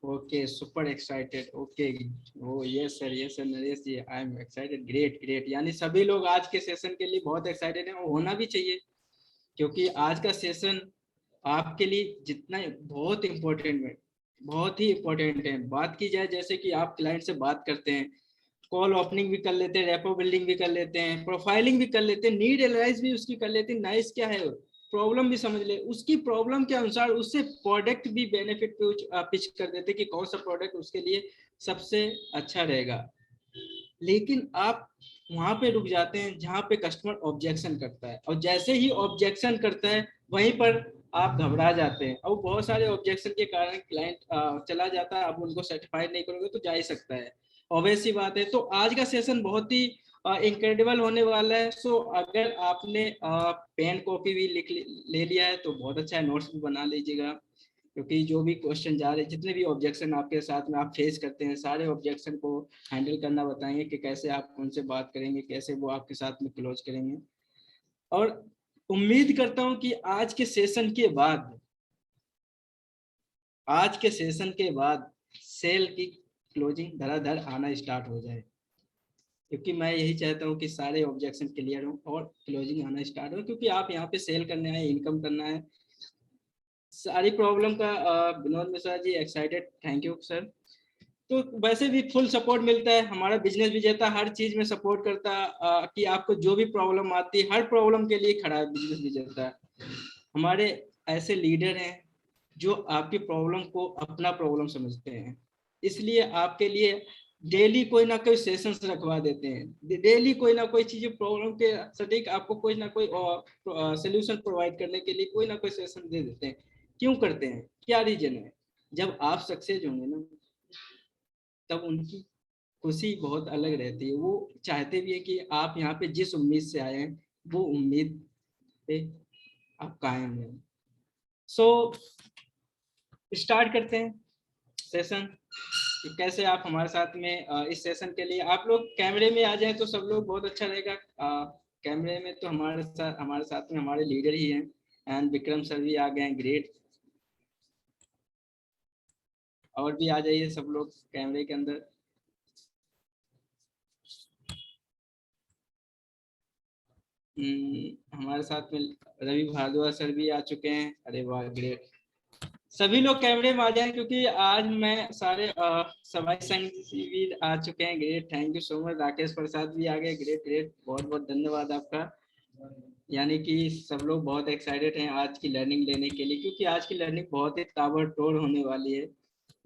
Okay, super excited. Okay, oh yes sir, Naresh ji, I am excited. Great great. यानी सभी लोग आज के सेशन के लिए बहुत एक्साइटेड हैं और होना भी चाहिए, क्योंकि आज का सेशन आपके लिए जितना बहुत इम्पोर्टेंट है, बहुत ही इम्पोर्टेंट है. बात की जाए जैसे कि आप क्लाइंट से बात करते हैं, कॉल ओपनिंग भी कर लेते हैं, रेपो बिल्डिंग भी कर लेते हैं, प्रोफाइलिंग भी कर लेते हैं, नीड एनालाइज भी उसकी कर लेते हैं, नाइस क्या है, प्रॉब्लम भी समझ ले, उसकी प्रॉब्लम के अनुसार उससे प्रोडक्ट भी बेनिफिट पिच कर देते कि कौन सा प्रोडक्ट उसके लिए सबसे अच्छा रहेगा. लेकिन आप वहां पे रुक जाते हैं जहां पे कस्टमर ऑब्जेक्शन करता है, और जैसे ही ऑब्जेक्शन करता है वहीं पर आप घबरा जाते हैं, और बहुत सारे ऑब्जेक्शन के कारण क्लाइंट चला जाता है. आप उनको सेटिस्फाइड नहीं करोगे तो जा ही सकता है, ऑब्वियस सी बात है. तो आज का सेशन बहुत ही इनक्रेडिबल होने वाला है. सो अगर आपने पेन कॉपी भी ले लिया है तो बहुत अच्छा है, नोट्स भी बना लीजिएगा, क्योंकि जो भी क्वेश्चन जा रहे हैं, जितने भी ऑब्जेक्शन आपके साथ में आप फेस करते हैं, सारे ऑब्जेक्शन को हैंडल करना बताएंगे कि कैसे आप उनसे बात करेंगे, कैसे वो आपके साथ में क्लोज करेंगे. और उम्मीद करता हूं कि आज के सेशन के बाद सेल की क्लोजिंग धड़ाधड़ आना स्टार्ट हो जाए, क्योंकि मैं यही चाहता हूं कि सारे ऑब्जेक्शन क्लियर हो और क्लोजिंग आना स्टार्ट हो, क्योंकि आप यहाँ पे सेल करने आए, इनकम करना है. सारी प्रॉब्लम का Vinod Mishra ji excited, thank you sir. तो वैसे भी फुल सपोर्ट मिलता है, हमारा बिजनेस विजेता हर चीज में सपोर्ट करता है, कि आपको जो भी प्रॉब्लम आती है हर प्रॉब्लम के लिए खड़ा है बिजनेस विजेता. हमारे ऐसे लीडर हैं जो आपकी प्रॉब्लम को अपना प्रॉब्लम समझते हैं, इसलिए आपके लिए डेली कोई ना कोई सेशंस रखवा देते हैं, डेली कोई ना कोई चीज प्रॉब्लम के सटीक आपको कोई ना कोई सोल्यूशन प्रोवाइड करने के लिए कोई ना कोई सेशन दे देते हैं. क्यों करते हैं, क्या रीजन है? जब आप सक्सेस होंगे ना, तब उनकी खुशी बहुत अलग रहती है. वो चाहते भी है कि आप यहाँ पे जिस उम्मीद से आए हैं वो उम्मीद पे आप कायम रहें. सो स्टार्ट करते हैं सेशन. कैसे आप हमारे साथ में इस सेशन के लिए आप लोग कैमरे में आ जाएं तो सब लोग बहुत अच्छा रहेगा. कैमरे में तो हमारे साथ में हमारे लीडर ही हैं, एंड विक्रम सर भी आ गए हैं. ग्रेट. और भी आ जाइए सब लोग कैमरे के अंदर. हमारे साथ में रवि भारद्वाज सर भी आ चुके हैं. अरे वाह, ग्रेट. सभी लोग कैमरे में आ जाएं, क्योंकि आज मैं सारे सभाई संघ भी आ चुके हैं. Great, thank you so much. Rakesh Prasad भी आ गए. ग्रेट ग्रेट, बहुत बहुत धन्यवाद आपका. यानी कि सब लोग बहुत एक्साइटेड हैं आज की लर्निंग लेने के लिए, क्योंकि आज की लर्निंग बहुत ही ताबड़तोड़ होने वाली है।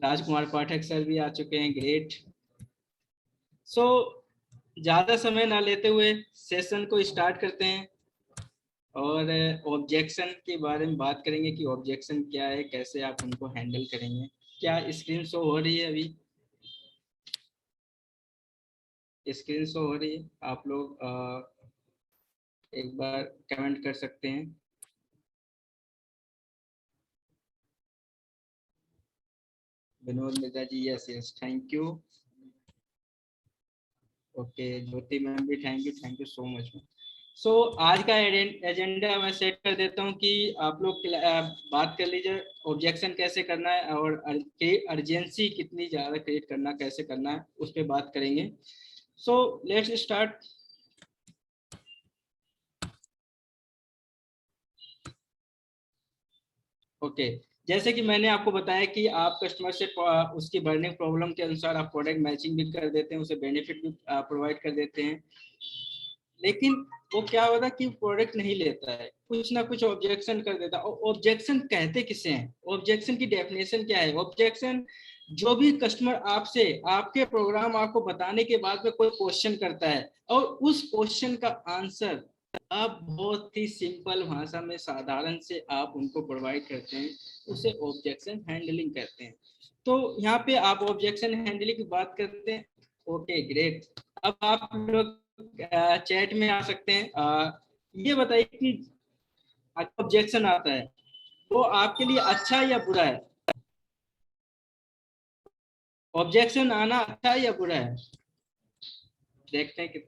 राजकुमार पाठक सर भी आ चुके हैं, ग्रेट। सो ज़्यादा समय ना लेते हुए सेशन को स्टार्ट करते हैं और ऑब्जेक्शन के बारे में बात करेंगे कि ऑब्जेक्शन क्या है, कैसे आप उनको हैंडल करेंगे। क्या स्क्रीन शो हो रही है? अभी स्क्रीन शो हो रही है? आप लोग एक बार कमेंट कर सकते हैं। Vinod Mirza ji, yes yes, thank you. Okay, Jyoti ma'am भी thank you so much. So आज का एजेंडा मैं सेट कर देता हूँ कि आप लोग बात कर लीजिए ऑब्जेक्शन कैसे करना है और अर्जेंसी कितनी ज़्यादा क्रिएट करना, कैसे करना है, उस पर बात करेंगे। So let's start. ओके, जैसे कि मैंने आपको बताया कि आप कस्टमर से उसकी बर्निंग प्रॉब्लम के अनुसार आप प्रोडक्ट मैचिंग भी कर देते हैं, उसे बेनिफिट भी प्रोवाइड कर देते हैं। लेकिन वो क्या होता है कि प्रोडक्ट नहीं लेता है, कुछ ना कुछ ऑब्जेक्शन कर देता है। और ऑब्जेक्शन कहते किसे हैं? ऑब्जेक्शन की डेफिनेशन क्या है? ऑब्जेक्शन जो भी कस्टमर आपसे आपके प्रोग्राम आपको बताने के बाद में कोई क्वेश्चन करता है और उस क्वेश्चन का आंसर आप बहुत ही सिंपल भाषा में साधारण से आप उनको प्रोवाइड करते हैं, उसे ऑब्जेक्शन हैंडलिंग कहते हैं। तो यहाँ पे आप ऑब्जेक्शन हैंडलिंग की बात करते हैं। Okay great. अब आप लोग चैट में आ सकते हैं। ये बताइए कि ऑब्जेक्शन आता है वो आपके लिए अच्छा है या बुरा है? ऑब्जेक्शन आना अच्छा है या बुरा है? देखते हैं कि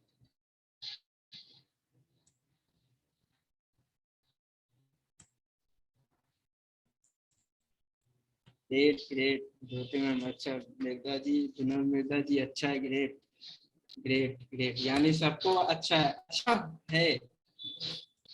ग्रेट ग्रेट। ज्योति मैम अच्छा, मिर्जा जी, जुनल मिर्जा जी अच्छा है, ग्रेट ग्रेट ग्रेट। यानी सबको अच्छा है, अच्छा है।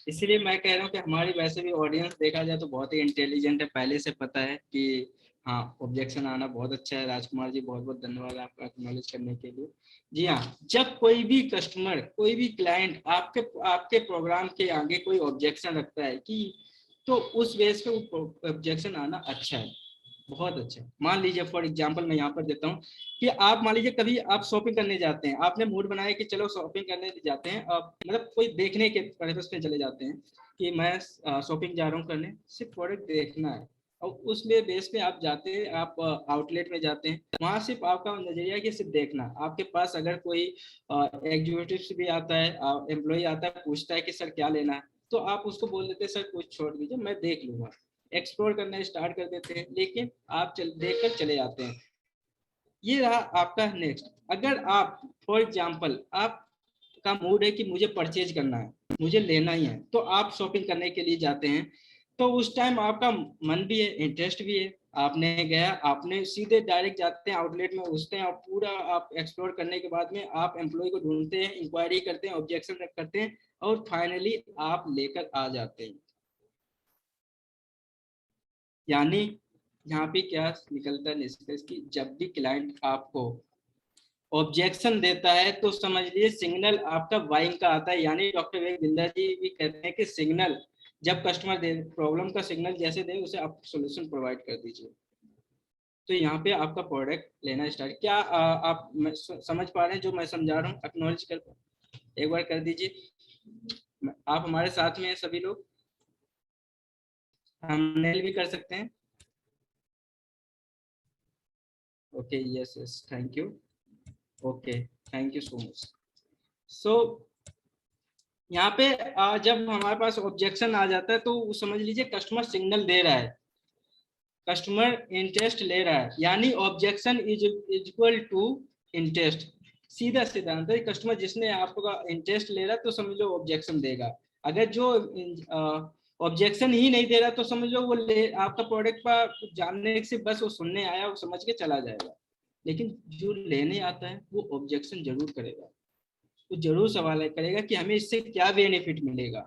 इसलिए मैं कह रहा हूँ कि हमारी वैसे भी ऑडियंस देखा जाए तो बहुत ही इंटेलिजेंट है, पहले से पता है कि हाँ ऑब्जेक्शन आना बहुत अच्छा है। राजकुमार जी बहुत बहुत धन्यवाद आपका एक्नॉलेज करने के लिए। जी हाँ, जब कोई भी कस्टमर, कोई भी क्लाइंट आपके आपके प्रोग्राम के आगे कोई ऑब्जेक्शन रखता है कि, तो उस बेस पे ऑब्जेक्शन आना अच्छा है, बहुत अच्छा। मान लीजिए फॉर एग्जांपल मैं यहाँ पर देता हूँ कि आप मान लीजिए कभी आप शॉपिंग करने जाते हैं, आपने मूड बनाया कि चलो शॉपिंग करने जाते हैं, मतलब कोई देखने के पर्पस पे चले जाते हैं कि मैं शॉपिंग जा रहा हूँ करने, सिर्फ प्रोडक्ट देखना है। और उसमें बेस पे आप जाते हैं, आप आउटलेट में जाते हैं, वहां सिर्फ आपका नजरिया कि सिर्फ देखना। आपके पास अगर कोई एग्जीक्यूटिव भी आता है, एम्प्लॉय आता है, पूछता है कि सर क्या लेना है, तो आप उसको बोल देते हैं सर कुछ छोड़ दीजिए मैं देख लूंगा, एक्सप्लोर करना स्टार्ट कर देते हैं, लेकिन आप देख कर चले जाते हैं। ये रहा आपका नेक्स्ट। अगर आप फॉर एग्जांपल आपका मूड है कि मुझे परचेज करना है, मुझे लेना ही है, तो आप शॉपिंग करने के लिए जाते हैं। तो उस टाइम आपका मन भी है, इंटरेस्ट भी है, आपने गया, आपने सीधे डायरेक्ट जाते हैं आउटलेट में, घुसते हैं और पूरा आप एक्सप्लोर करने के बाद में आप एम्प्लॉय को ढूंढते हैं, इंक्वायरी करते हैं, ऑब्जेक्शन करते हैं और फाइनली आप लेकर आ जाते हैं। यानी यहाँ पे क्या निकलता है निष्कर्ष कि जब भी क्लाइंट आपको ऑब्जेक्शन देता है तो समझ लीजिए सिग्नल आपका बाइंग का आता है। यानी डॉक्टर विवेक बिंदा जी भी कहते हैं कि सिग्नल जब कस्टमर दे, प्रॉब्लम का सिग्नल जैसे दे उसे आप सोल्यूशन प्रोवाइड कर दीजिए। तो यहाँ पे आपका प्रोडक्ट लेना स्टार्ट। क्या आप समझ पा रहे हैं जो मैं समझा रहा हूँ? एक्नॉलेज कर एक बार कर दीजिए। आप हमारे साथ में हैं सभी लोग, हम नेल भी कर सकते हैं। Okay yes yes, thank you. Okay, thank you so much. So यहाँ पे जब हमारे पास ऑब्जेक्शन आ जाता है तो समझ लीजिए कस्टमर सिग्नल दे रहा है, कस्टमर इंटरेस्ट ले रहा है, यानी objection is equal to interest. सीधा सीधा आंसर, कस्टमर जिसने आपका इंटरेस्ट ले रहा है तो समझ लो ऑब्जेक्शन देगा। अगर जो ऑब्जेक्शन ही नहीं दे रहा तो समझ लो वो आपका प्रोडक्ट पर जानने से बस वो सुनने आया, वो समझ के चला जाएगा। लेकिन जो लेने आता है वो ऑब्जेक्शन जरूर करेगा, वो जरूर सवाल करेगा कि हमें इससे क्या बेनिफिट मिलेगा।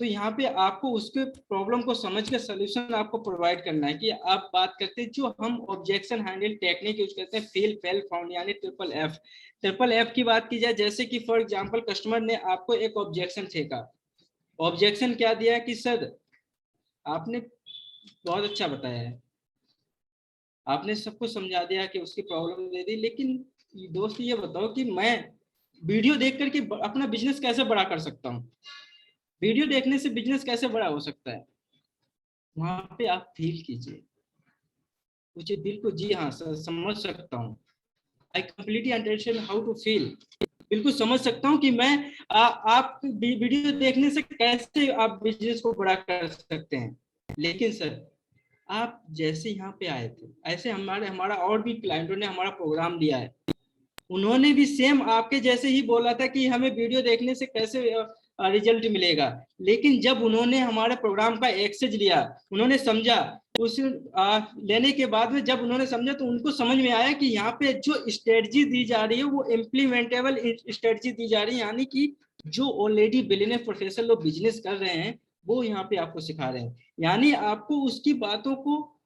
तो यहाँ पे आपको उसके प्रॉब्लम को समझ के सोल्यूशन आपको प्रोवाइड करना है। कि आप बात करते हैं जो हम ऑब्जेक्शन हैंडल टेक्निक यूज करते हैं, फील फेल फाउंड यानी ट्रिपल एफ की बात की जाए, जैसे कि फॉर एग्जांपल कस्टमर ने आपको एक ऑब्जेक्शन फेंका, ऑब्जेक्शन क्या दिया कि सर आपने बहुत अच्छा बताया है, आपने सबको समझा दिया कि उसकी प्रॉब्लम दे दी, लेकिन दोस्त ये बताओ कि मैं वीडियो देख करके अपना बिजनेस कैसे बड़ा कर सकता हूँ, वीडियो देखने से बिजनेस कैसे बड़ा हो सकता है। वहां पे आप फील कीजिए, पूछिए दिल को, जी हाँ सर समझ सकता हूँ, I completely understand how to feel, बिल्कुल समझ सकता हूँ कि मैं आप वीडियो देखने से कैसे आप बिजनेस को बड़ा कर सकते हैं। लेकिन सर आप जैसे यहाँ पे आए थे, ऐसे हमारा और भी क्लाइंटों ने हमारा प्रोग्राम लिया है, उन्होंने भी सेम आपके जैसे ही बोला था कि हमें वीडियो देखने से कैसे रिजल्ट मिलेगा। लेकिन जब उन्होंने हमारे प्रोग्राम का एक्सेस लिया, उन्होंने समझा, उस लेने के बाद में जब उन्होंने समझा तो उनको समझ में आया कि यहाँ पे जो स्ट्रेटजी दी जा रही है वो इम्प्लीमेंटेबल स्ट्रेटजी दी जा रही है, यानी कि जो ऑलरेडी बिलियनियर प्रोफेसर लोग बिजनेस कर रहे हैं वो यहाँ पे आपको सिखा रहे हैं। यानी आपको उसकी बातों को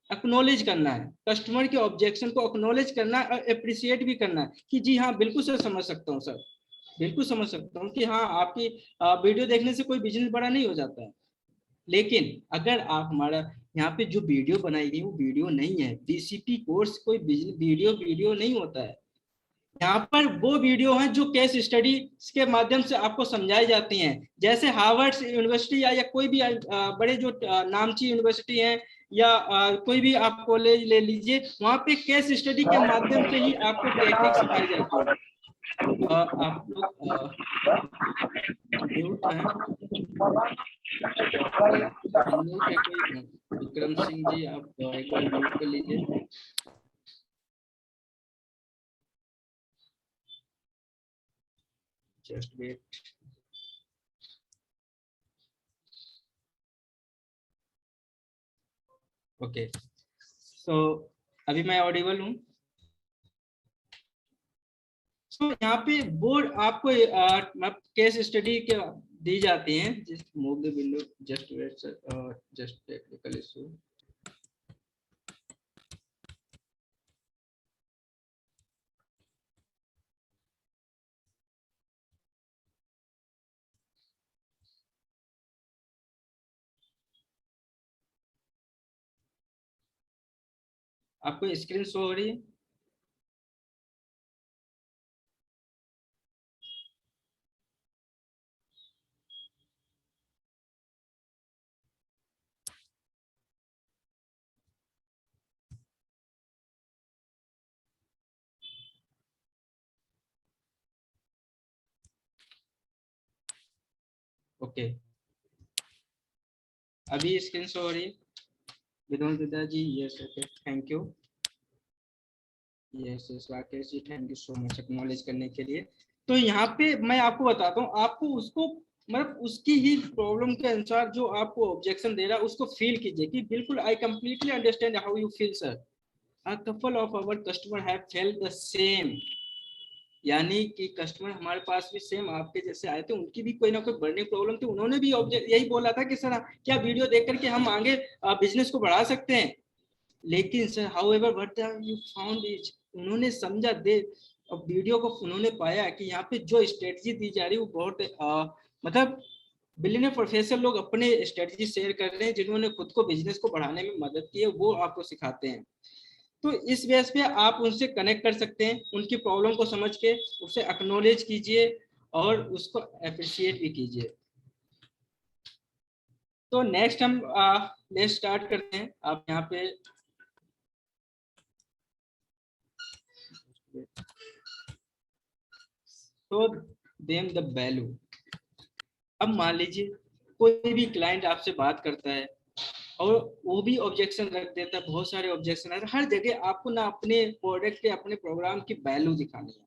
एक्नॉलेज करना है, कस्टमर के ऑब्जेक्शन को एक्नॉलेज करना है और अप्रिशिएट भी करना है कि जी हाँ बिल्कुल सर समझ सकता हूँ सर, बिल्कुल समझ सकता हूँ कि हाँ आपकी वीडियो देखने से कोई बिजनेस बड़ा नहीं हो जाता है। लेकिन अगर आप हमारा यहाँ पे जो वीडियो बनाई गई वो वीडियो नहीं है, बीसीपी कोर्स कोई वीडियो नहीं होता है। यहाँ पर वो वीडियो हैं जो केस स्टडी के माध्यम से आपको समझाई जाती हैं, जैसे हार्वर्ड यूनिवर्सिटी या कोई भी बड़े जो नामची यूनिवर्सिटी है या कोई भी आप कॉलेज ले लीजिए, वहाँ पे केस स्टडी के माध्यम से ही आपको टेक्निक सिखाई जाती है। आप लोग म्यूट हैं, म्यूट है कोई, विक्रम सिंह जी आप एक बार म्यूट कर लीजिए। Just wait. ओके, सो अभी मैं ऑडिबल हूँ। तो यहाँ पे बोर्ड आपको केस स्टडी के दी जाती हैं, just move the window, just wait sir, just technical issue. आपको स्क्रीन शो हो रही है? ओके, अभी स्क्रीन शो हो रही है विनोद पिताजी? Yes, okay, thank you. Yes yes Rakesh ji, thank you so much acknowledge करने के लिए। तो यहाँ पे मैं आपको बताता हूँ, आपको उसको मतलब उसकी ही प्रॉब्लम के अनुसार जो आपको ऑब्जेक्शन दे रहा है उसको फील कीजिए कि बिल्कुल I completely understand how you feel sir, a couple of our customer have felt the same। यानी कि कस्टमर हमारे पास भी सेम आपके जैसे आए थे, उनकी भी कोई ना कोई बर्निंग प्रॉब्लम थी, उन्होंने भी यही बोला था कि सर क्या वीडियो देख करके हम आगे बिजनेस को बढ़ा सकते हैं। लेकिन sir however what you found is, उन्होंने समझा दे और वीडियो को उन्होंने पाया कि यहाँ पे जो स्ट्रेटजी दी जा रही है वो बहुत मतलब बिलियनियर प्रोफेसर लोग अपने स्ट्रेटजी शेयर कर रहे हैं, जिन्होंने खुद को बिजनेस को बढ़ाने में मदद की है, वो आपको सिखाते हैं। तो इस बेस पे आप उनसे कनेक्ट कर सकते हैं, उनकी प्रॉब्लम को समझ के उसे एक्नॉलेज कीजिए और उसको अप्रिशिएट भी कीजिए। तो नेक्स्ट हम ले स्टार्ट करते हैं। आप यहाँ पे तो देम द वैल्यू। अब मान लीजिए कोई भी क्लाइंट आपसे बात करता है और वो भी ऑब्जेक्शन रख देता है, बहुत सारे ऑब्जेक्शन है, हर जगह आपको ना अपने प्रोडक्ट के अपने प्रोग्राम की वैल्यू दिखानी है।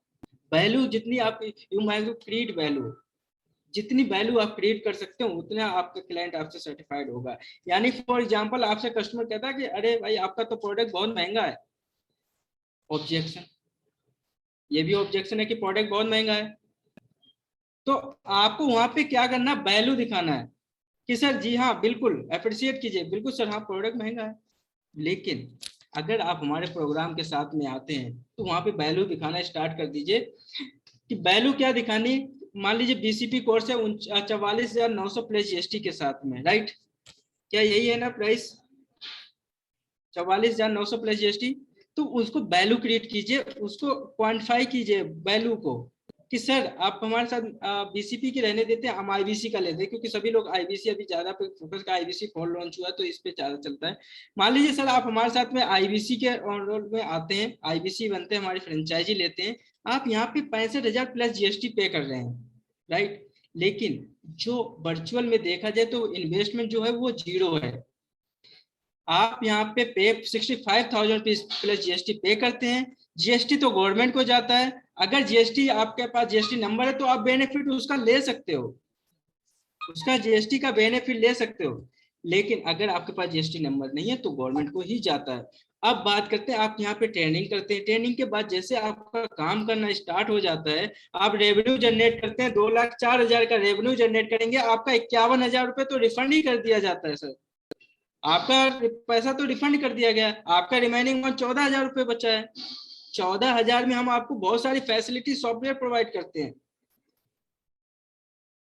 वैल्यू जितनी आप यू माइट क्रिएट वैल्यू, जितनी वैल्यू आप क्रिएट कर सकते हो उतना आपका क्लाइंट आपसे सर्टिफाइड होगा। यानी फॉर एग्जांपल आपसे कस्टमर कहता है कि अरे भाई आपका तो प्रोडक्ट बहुत महंगा है, ऑब्जेक्शन, ये भी ऑब्जेक्शन है कि प्रोडक्ट बहुत महंगा है। तो आपको वहां पे क्या करना, वैल्यू दिखाना है। कि सर जी हाँ बिल्कुल अप्रिशिएट कीजिए, बिल्कुल सर हाँ प्रोडक्ट महंगा है, लेकिन अगर आप हमारे प्रोग्राम के साथ में आते हैं तो वहां पे वैल्यू दिखाना स्टार्ट कर दीजिए। कि वैल्यू क्या दिखानी, मान लीजिए बीसीपी कोर्स है 44,900 प्लस जीएसटी के साथ में, राइट, क्या यही है ना प्राइस, 44,900 प्लस जीएसटी। तो उसको वैल्यू क्रिएट कीजिए, उसको क्वांटिफाई कीजिए वैल्यू को, कि सर आप हमारे साथ बीसीपी की रहने देते हैं, हम आईबीसी का लेते हैं, क्योंकि सभी लोग आईबीसी अभी ज्यादा पे फोकस का, आईबीसी फोन लॉन्च हुआ तो इस पे ज्यादा चलता है। मान लीजिए सर आप हमारे साथ में आईबीसी के रोल में आते हैं, आईबीसी बनते हैं, हमारी फ्रेंचाइजी लेते हैं, आप यहाँ पे 65,000 प्लस जीएसटी पे कर रहे हैं, राइट। लेकिन जो वर्चुअल में देखा जाए तो इन्वेस्टमेंट जो है वो जीरो है। आप यहाँ पे 65,000 रुपीज प्लस जीएसटी पे करते हैं, जीएसटी तो गवर्नमेंट को जाता है। अगर जीएसटी आपके पास जीएसटी नंबर है तो आप बेनिफिट उसका ले सकते हो, उसका जीएसटी का बेनिफिट ले सकते हो। लेकिन अगर आपके पास जीएसटी नंबर नहीं है तो गवर्नमेंट को ही जाता है। अब बात करते हैं, आप यहाँ पे ट्रेनिंग करते हैं, ट्रेनिंग के बाद जैसे आपका काम करना स्टार्ट हो जाता है, आप रेवेन्यू जनरेट करते हैं, 2,04,000 का रेवेन्यू जनरेट करेंगे, आपका 51,000 रुपये तो रिफंड ही कर दिया जाता है सर, आपका पैसा तो रिफंड कर दिया गया, आपका रिमेनिंग 14,000 रुपये बचा है। 14,000 में हम आपको बहुत सारी फैसिलिटी सॉफ्टवेयर प्रोवाइड करते हैं।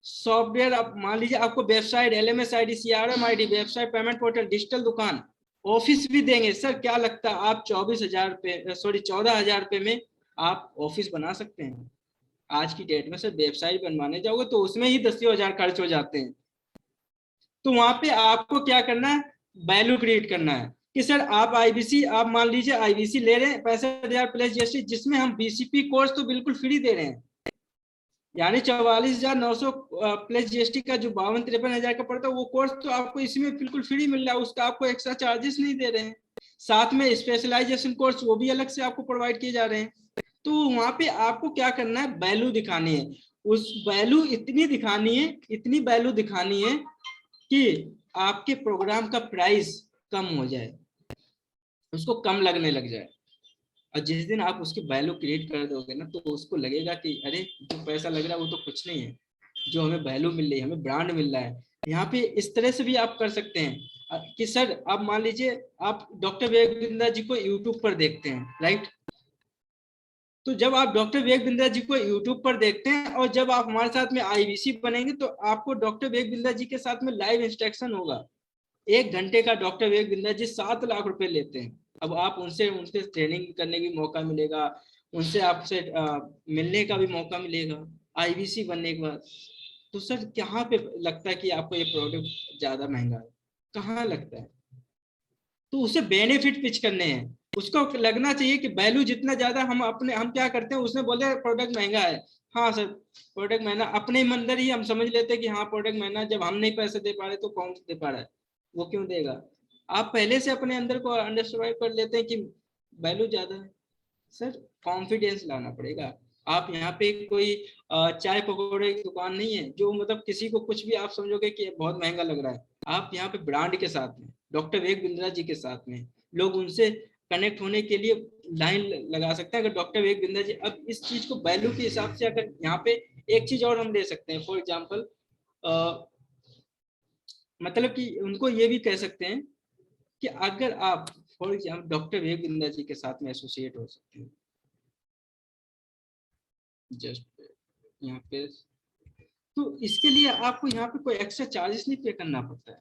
सॉफ्टवेयर आप मान लीजिए, आपको website, LMS ID, CRM ID, website, payment portal, digital दुकान, ऑफिस भी देंगे सर। क्या लगता है आप 24,000 रुपये, सॉरी 14,000 रुपये में आप ऑफिस बना सकते हैं? आज की डेट में सर वेबसाइट बनवाने जाओगे तो उसमें ही 10,000 खर्च हो जाते हैं। तो वहां पे आपको क्या करना है, वैल्यू क्रिएट करना है, कि सर आप आईबीसी, आप मान लीजिए आईबीसी ले रहे हैं 65,000 प्लस जीएसटी, जिसमें हम बीसीपी कोर्स तो बिल्कुल फ्री दे रहे हैं, यानी 44,900 प्लस जीएसटी का जो 52-53 हजार का पड़ता है वो कोर्स तो आपको इसमें बिल्कुल फ्री मिल रहा है, उसका आपको एक्स्ट्रा चार्जेस नहीं दे रहे हैं। साथ में स्पेशलाइजेशन कोर्स वो भी अलग से आपको प्रोवाइड किए जा रहे हैं। तो वहां पे आपको क्या करना है, वैल्यू दिखानी है, उस वैल्यू इतनी दिखानी है, इतनी वैल्यू दिखानी है कि आपके प्रोग्राम का प्राइस कम हो जाए, उसको कम लगने लग जाए। और जिस दिन आप उसकी वैल्यू क्रिएट कर दोगे ना तो उसको लगेगा कि अरे जो पैसा लग रहा है वो तो कुछ नहीं है, जो हमें वैल्यू मिल रही है, हमें ब्रांड मिल रहा है। यहाँ पे इस तरह से भी आप कर सकते हैं कि सर आप मान लीजिए आप डॉक्टर विवेक बिंद्रा जी को यूट्यूब पर देखते हैं, राइट। तो जब आप डॉक्टर विवेक बिंद्रा जी को यूट्यूब पर देखते हैं और जब आप हमारे साथ में आईबीसी बनेंगे तो आपको डॉक्टर विवेक बिंद्रा जी के साथ में लाइव इंस्ट्रक्शन होगा। 1 घंटे का डॉक्टर विवेक बिंद्रा जी 7 लाख रुपए लेते हैं। अब आप उनसे उनसे ट्रेनिंग करने की मौका मिलेगा, उनसे आपसे मिलने का भी मौका मिलेगा आईबीसी बनने के बाद। तो सर कहाँ पे लगता है कि आपको ये प्रोडक्ट ज्यादा महंगा है, कहाँ लगता है? तो उसे बेनिफिट पिच करने हैं, उसको लगना चाहिए कि वैल्यू जितना ज्यादा हम क्या करते हैं, उसने बोले प्रोडक्ट महंगा है, हाँ सर प्रोडक्ट महंगा, अपने अंदर ही हम समझ लेते हैं कि हाँ प्रोडक्ट महंगा, जब हम नहीं पैसे दे पा रहे तो कौन दे पा रहा है, वो क्यों देगा। आप पहले से अपने अंदर को अंडरस्टैंड कर लेते हैं कि वैल्यू ज्यादा है। सर कॉन्फिडेंस लाना पड़ेगा। आप यहाँ पे कोई चाय पकौड़े की दुकान नहीं है जो मतलब किसी को कुछ भी आप समझोगे कि बहुत महंगा लग रहा है। आप यहाँ पे ब्रांड के साथ में, डॉक्टर विवेक बिंद्रा जी के साथ में, लोग उनसे कनेक्ट होने के लिए लाइन लगा सकते हैं। अगर डॉक्टर विवेक बिंद्रा जी, अब इस चीज को वैल्यू के हिसाब से अगर यहाँ पे एक चीज और हम ले सकते हैं, फॉर एग्जाम्पल मतलब कि उनको ये भी कह सकते हैं कि अगर आप for example doctor Vivek Bindra ji के साथ में एसोसिएट हो सकते हैं, जस्ट यहाँ पे, तो इसके लिए आपको यहाँ पे कोई एक्स्ट्रा चार्जेस नहीं पे करना पड़ता है,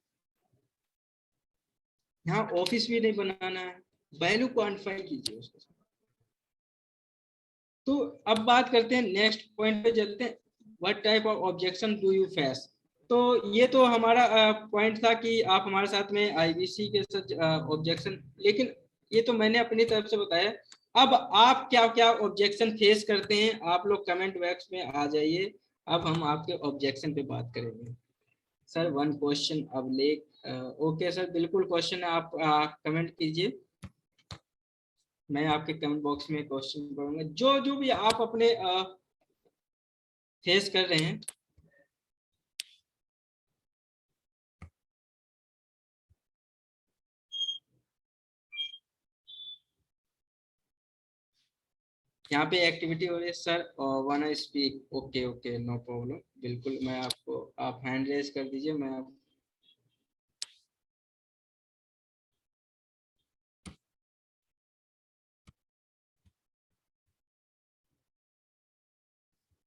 यहाँ ऑफिस भी नहीं बनाना है, वैल्यू क्वांटिफाई कीजिए उसके साथ। तो अब बात करते हैं नेक्स्ट पॉइंट पे चलते हैं, what type of objection do you face. तो ये तो हमारा पॉइंट था कि आप हमारे साथ में आईबीसी के साथ ऑब्जेक्शन, लेकिन ये तो मैंने अपनी तरफ से बताया। अब आप क्या क्या ऑब्जेक्शन फेस करते हैं, आप लोग कमेंट बॉक्स में आ जाइए, अब हम आपके ऑब्जेक्शन पे बात करेंगे। सर वन क्वेश्चन अब ले, ओके सर बिल्कुल क्वेश्चन है, आप कमेंट कीजिए, मैं आपके कमेंट बॉक्स में क्वेश्चन पढ़ूंगा जो जो भी आप अपने फेस कर रहे हैं। यहाँ पे एक्टिविटी हो रही है sir, one speak, okay okay no problem, बिल्कुल मैं आपको, आप हैंड रेज कर दीजिए, मैं आप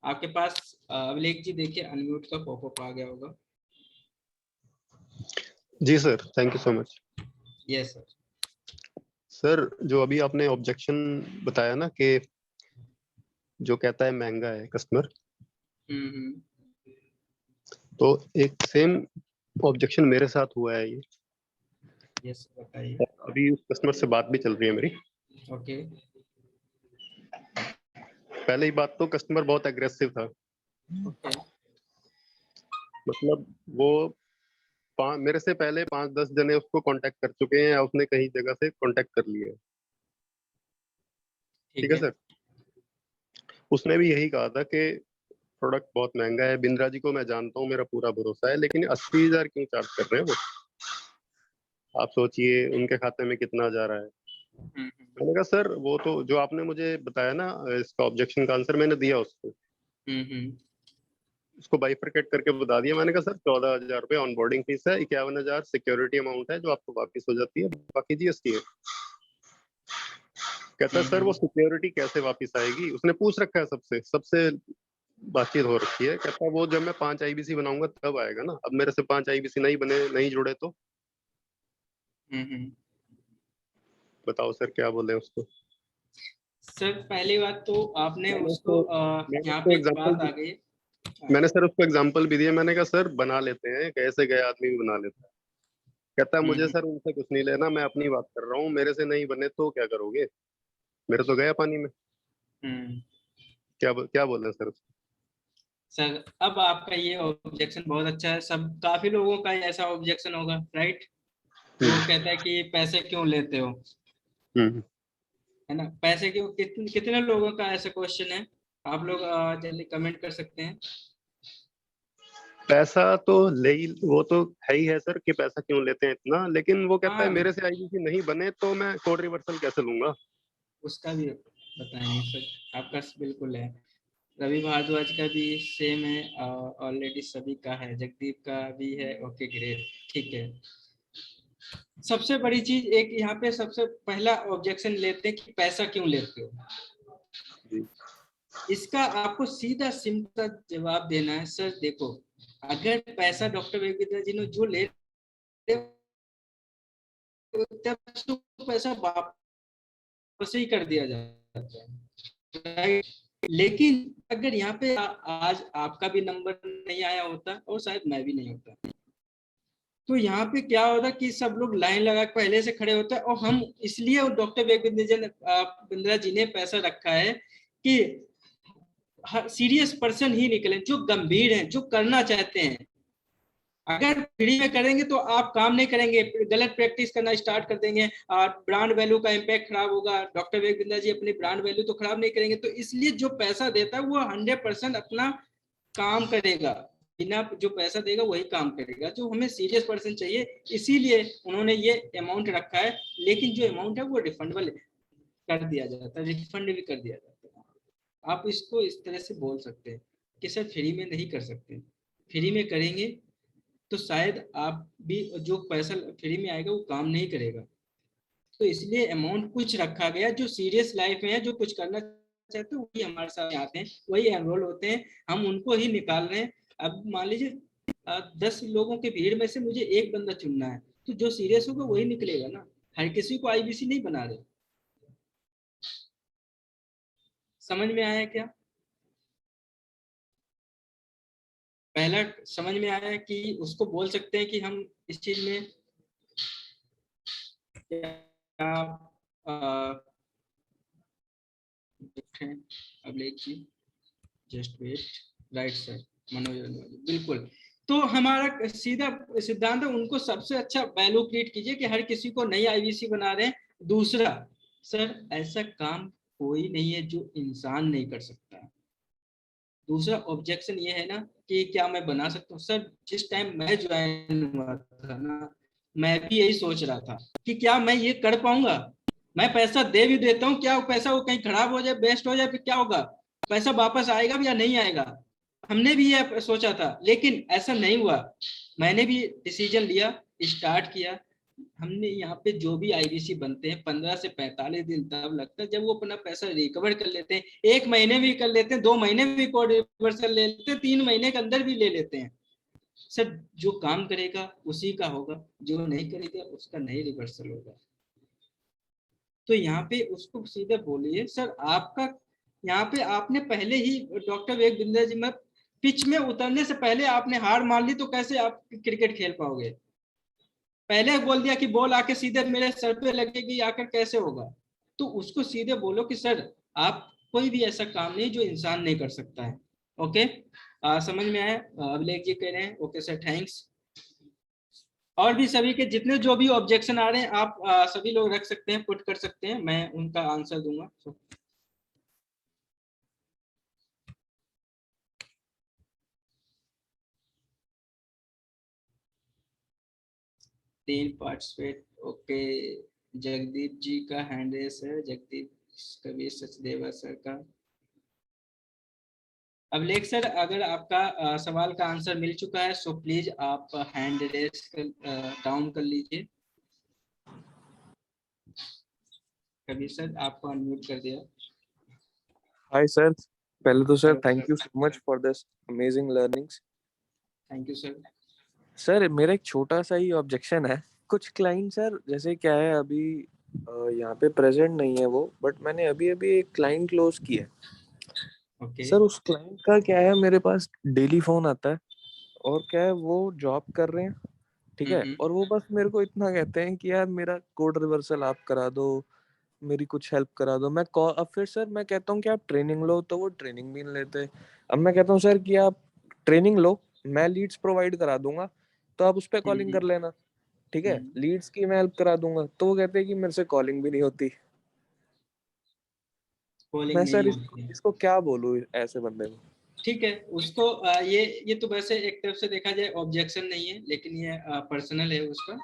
आपके पास अभिलेख जी देखिए अनम्यूट का पॉपअप आ गया होगा। जी sir, thank you so much. Yes sir. Sir जो अभी आपने ऑब्जेक्शन बताया ना कि जो कहता है महंगा है कस्टमर, तो एक सेम ऑब्जेक्शन मेरे साथ हुआ है ये। यस बताइए। अभी उस कस्टमर से बात भी चल रही है मेरी। ओके। पहले ही बात तो कस्टमर बहुत एग्रेसिव था। ओके। मतलब वो मेरे से पहले 5-10 जने उसको कांटेक्ट कर चुके हैं या उसने कहीं जगह से कांटेक्ट कर लिया है। ठीक ठीक है है। सर। उसने भी यही कहा था कि प्रोडक्ट बहुत महंगा है, बिंद्रा जी को मैं जानता हूँ, मेरा पूरा भरोसा है, लेकिन 80,000 क्यों चार्ज कर रहे हैं वो? आप सोचिए उनके खाते में कितना जा रहा है। मैंने कहा सर वो तो जो आपने मुझे बताया ना, इसका ऑब्जेक्शन का आंसर मैंने दिया उसको, उसको बाइफरकेट करके बता दिया। मैंने कहा सर 14,000 रुपये ऑनबोर्डिंग फीस है, 51,000 सिक्योरिटी अमाउंट है जो आपको वापस हो जाती है, बाकी जीएसटी है। कहता है सर वो सिक्योरिटी कैसे वापस आएगी? उसने पूछ रखा है सबसे सबसे बातचीत हो रखी है। कहता है वो जब मैं 5 आईबीसी बनाऊंगा तब आएगा ना, अब मेरे से 5 आईबीसी नहीं बने, नहीं जुड़े तो बताओ सर क्या बोले उसको। सर पहली बात तो आपने मैंने उसको उसको मैंने यहाँ उसको पे एक एग्जांपल बात आ गई। मैंने सर उसको एग्जांपल भी दिया। मैंने कहा सर बना लेते हैं, कैसे गए आदमी भी बना लेता है। कहता है मुझे सर उनसे कुछ नहीं लेना, मैं अपनी बात कर रहा हूँ, मेरे से नहीं बने तो क्या करोगे? मेरे तो गया पानी में। क्या बोल रहे हैं सर उसको? सर अब आपका ये ऑब्जेक्शन बहुत अच्छा है, सब काफी लोगों का ऐसा ऑब्जेक्शन होगा, राइट? वो कहता है कि पैसे क्यों लेते हो, है ना? पैसे क्यों, कितने लोगों का ऐसा क्वेश्चन है? आप लोग जल्दी कमेंट कर सकते हैं। पैसा तो ले ही, वो तो है ही है सर कि पैसा क्यों लेते हैं इतना, लेकिन वो कहता है हाँ मेरे से आईबीसी नहीं बने तो मैं कोड रिवर्सल कैसे लूंगा? उसका भी बताएंगे सर, आपका बिल्कुल है। रवि भारद्वाज का भी सेम है, ऑलरेडी सभी का है, जगदीप का भी है। ओके ग्रेट, ठीक है। सबसे बड़ी चीज एक यहाँ पे सबसे पहला ऑब्जेक्शन लेते हैं कि पैसा क्यों लेते हो। जी। इसका आपको सीधा सिंपल जवाब देना है। सर देखो, अगर पैसा डॉक्टर वेगविद्या जी ने जो ले तब तो पैसा वापस ही कर दिया जाता है, लेकिन अगर यहाँ पे आज आपका भी नंबर नहीं आया होता और शायद मैं भी नहीं होता, तो यहाँ पे क्या होता कि सब लोग लाइन लगा के पहले से खड़े होते हैं। और हम इसलिए डॉक्टर बिंद्रा जी ने पैसा रखा है कि सीरियस पर्सन ही निकले, जो गंभीर हैं, जो करना चाहते हैं। अगर फ्री में करेंगे तो आप काम नहीं करेंगे, गलत प्रैक्टिस करना स्टार्ट कर देंगे और ब्रांड वैल्यू का इम्पैक्ट खराब होगा। डॉक्टर विवेक बिंद्रा जी अपनी ब्रांड वैल्यू तो खराब नहीं करेंगे। तो इसलिए जो पैसा देता है वो 100% अपना काम करेगा, बिना जो पैसा देगा वही काम करेगा, जो हमें सीरियस पर्सन चाहिए। इसीलिए उन्होंने ये अमाउंट रखा है, लेकिन जो अमाउंट है वो रिफंडेबल कर दिया जाता है, रिफंड भी कर दिया जाता है। आप इसको इस तरह से बोल सकते हैं कि सर फ्री में नहीं कर सकते, फ्री में करेंगे तो शायद आप भी जो पैसा फ्री में आएगा वो काम नहीं करेगा। तो इसलिए अमाउंट कुछ रखा गया, जो सीरियस लाइफ में है, जो कुछ करना चाहते हैं वही हमारे साथ आते हैं, वही एनरोल होते हैं, हम उनको ही निकाल रहे हैं। अब मान लीजिए 10 लोगों के भीड़ में से मुझे एक बंदा चुनना है, तो जो सीरियस होगा वही निकलेगा ना, हर किसी को आईबीसी नहीं बना रहे। समझ में आया क्या? पहला समझ में आया कि उसको बोल सकते हैं कि हम इस चीज में क्या Abhilekh ji, just wait, right sir, Manoj बिल्कुल। तो हमारा सीधा सिद्धांत है, उनको सबसे अच्छा वैल्यू क्रिएट कीजिए कि हर किसी को नई आईवीसी बना रहे हैं। दूसरा सर, ऐसा काम कोई नहीं है जो इंसान नहीं कर सकता। दूसरा ऑब्जेक्शन ये है ना कि क्या मैं बना सकता हूँ? सर जिस टाइम मैं ज्वाइन हुआ था ना, मैं भी यही सोच रहा था कि क्या मैं ये कर पाऊंगा। मैं पैसा दे भी देता हूँ, क्या पैसा वो कहीं खराब हो जाए, वेस्ट हो जाए, फिर क्या होगा? पैसा वापस आएगा भी या नहीं आएगा? हमने भी ये सोचा था, लेकिन ऐसा नहीं हुआ। मैंने भी डिसीजन लिया, स्टार्ट किया, हमने यहाँ पे जो भी आईबीसी बनते हैं 15 से 45 दिन तब लगता है, जब वो अपना पैसा रिकवर कर लेते हैं। 1 महीने भी कर लेते हैं, 2 महीने भी कोड रिवर्सल ले लेते हैं, 3 महीने के अंदर भी ले लेते हैं। सर जो काम करेगा उसी का होगा, जो नहीं करेगा उसका नहीं रिवर्सल होगा। तो यहाँ पे उसको सीधे बोलिए सर आपका, यहाँ पे आपने पहले ही डॉक्टर विवेक बिंद्रा जी में पिच में उतरने से पहले आपने हार मान ली, तो कैसे आप क्रिकेट खेल पाओगे? पहले बोल दिया कि बॉल आके सीधे मेरे सर पे लगेगी, आकर कैसे होगा? तो उसको सीधे बोलो कि सर आप कोई भी ऐसा काम नहीं जो इंसान नहीं कर सकता है। ओके, समझ में आया? अभिलेख जी कह रहे हैं ओके सर, थैंक्स। और भी सभी के जितने जो भी ऑब्जेक्शन आ रहे हैं आप सभी लोग रख सकते हैं, पुट कर सकते हैं, मैं उनका आंसर दूंगा। 3 पार्टिसिपेट। ओके, जगदीप जी का हैंड रेस है, जगदीप कबीर सचदेवा सर का। अभिलेख सर अगर आपका सवाल का आंसर मिल चुका है सो प्लीज आप हैंड रेस डाउन कर लीजिए। कबीर सर आपको अनम्यूट कर दिया। हाय सर, पहले तो sir hello thank sir, you so much for this amazing learnings. Thank you sir. Sir मेरा एक छोटा सा ही ऑब्जेक्शन है। कुछ क्लाइंट सर, जैसे क्या है अभी यहाँ पे प्रेजेंट नहीं है वो, बट मैंने अभी अभी एक क्लाइंट क्लोज किया है। ओके। सर उस क्लाइंट का क्या है, मेरे पास डेली फोन आता है और क्या है वो जॉब कर रहे हैं, ठीक है, और वो बस मेरे को इतना कहते हैं कि यार मेरा कोड रिवर्सल आप करा दो, मेरी कुछ हेल्प करा दो। मैं कॉल, अब फिर सर मैं कहता हूँ कि आप ट्रेनिंग लो, तो वो ट्रेनिंग भी नहीं लेते। अब मैं कहता हूँ सर कि आप ट्रेनिंग लो, मैं लीड्स प्रोवाइड करा दूंगा, तो आप उस पर कॉलिंग कर लेना, ठीक है, लीड्स की मैं हेल्प करा दूंगा। तो वो कहते हैं कि मेरे से कॉलिंग भी नहीं होती। कॉलिंग मैं नहीं सर होती है। इसको क्या बोलूँ ऐसे बंदे को? ठीक है, उसको ये तो वैसे एक तरफ से देखा जाए ऑब्जेक्शन नहीं है, लेकिन ये पर्सनल है उसका।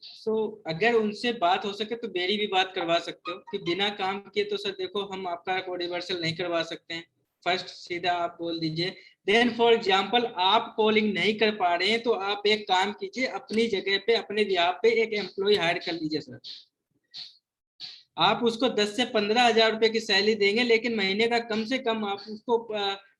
सो अगर उनसे बात हो सके तो मेरी भी बात करवा सकते हो कि बिना काम किए तो सर देखो हम आपका कोड रिवर्सल नहीं करवा सकते हैं। फर्स्ट सीधा आप बोल दीजिए। देन फॉर एग्जांपल आप कॉलिंग नहीं कर पा रहे हैं तो आप एक काम कीजिए, अपनी जगह पे अपने बिहाफ पे एक एम्प्लॉय हायर कर लीजिए सर। आप उसको 10 से 15 हजार रुपए की सैलरी देंगे, लेकिन महीने का कम से कम आप उसको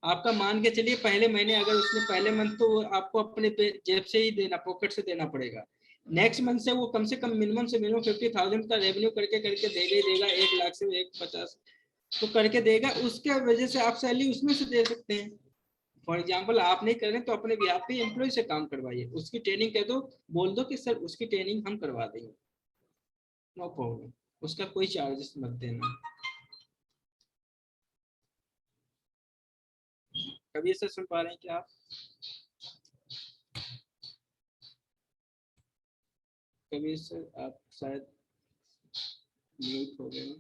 आपका मान के चलिए पहले महीने अगर उसने पहले मंथ तो आपको अपने जेब से ही देना, पॉकेट से देना पड़ेगा। नेक्स्ट मंथ से वो कम से कम मिनिमम से मिनिमम 50,000 का रेवेन्यू करके करके देगा ही देगा, 1 लाख से 150 तो करके देगा। उसके वजह से आप सैलरी उसमें से दे सकते हैं। फॉर एग्जाम्पल आप नहीं कर रहे तो अपने भी आप भी एम्प्लॉय से काम करवाइए, उसकी ट्रेनिंग कह दो, बोल दो कि सर उसकी ट्रेनिंग हम करवा देंगे, नो प्रॉब्लम, उसका कोई चार्जेस मत देना। कभी से सुन पा रहे हैं क्या आप? कभी से आप शायद म्यूट हो गए।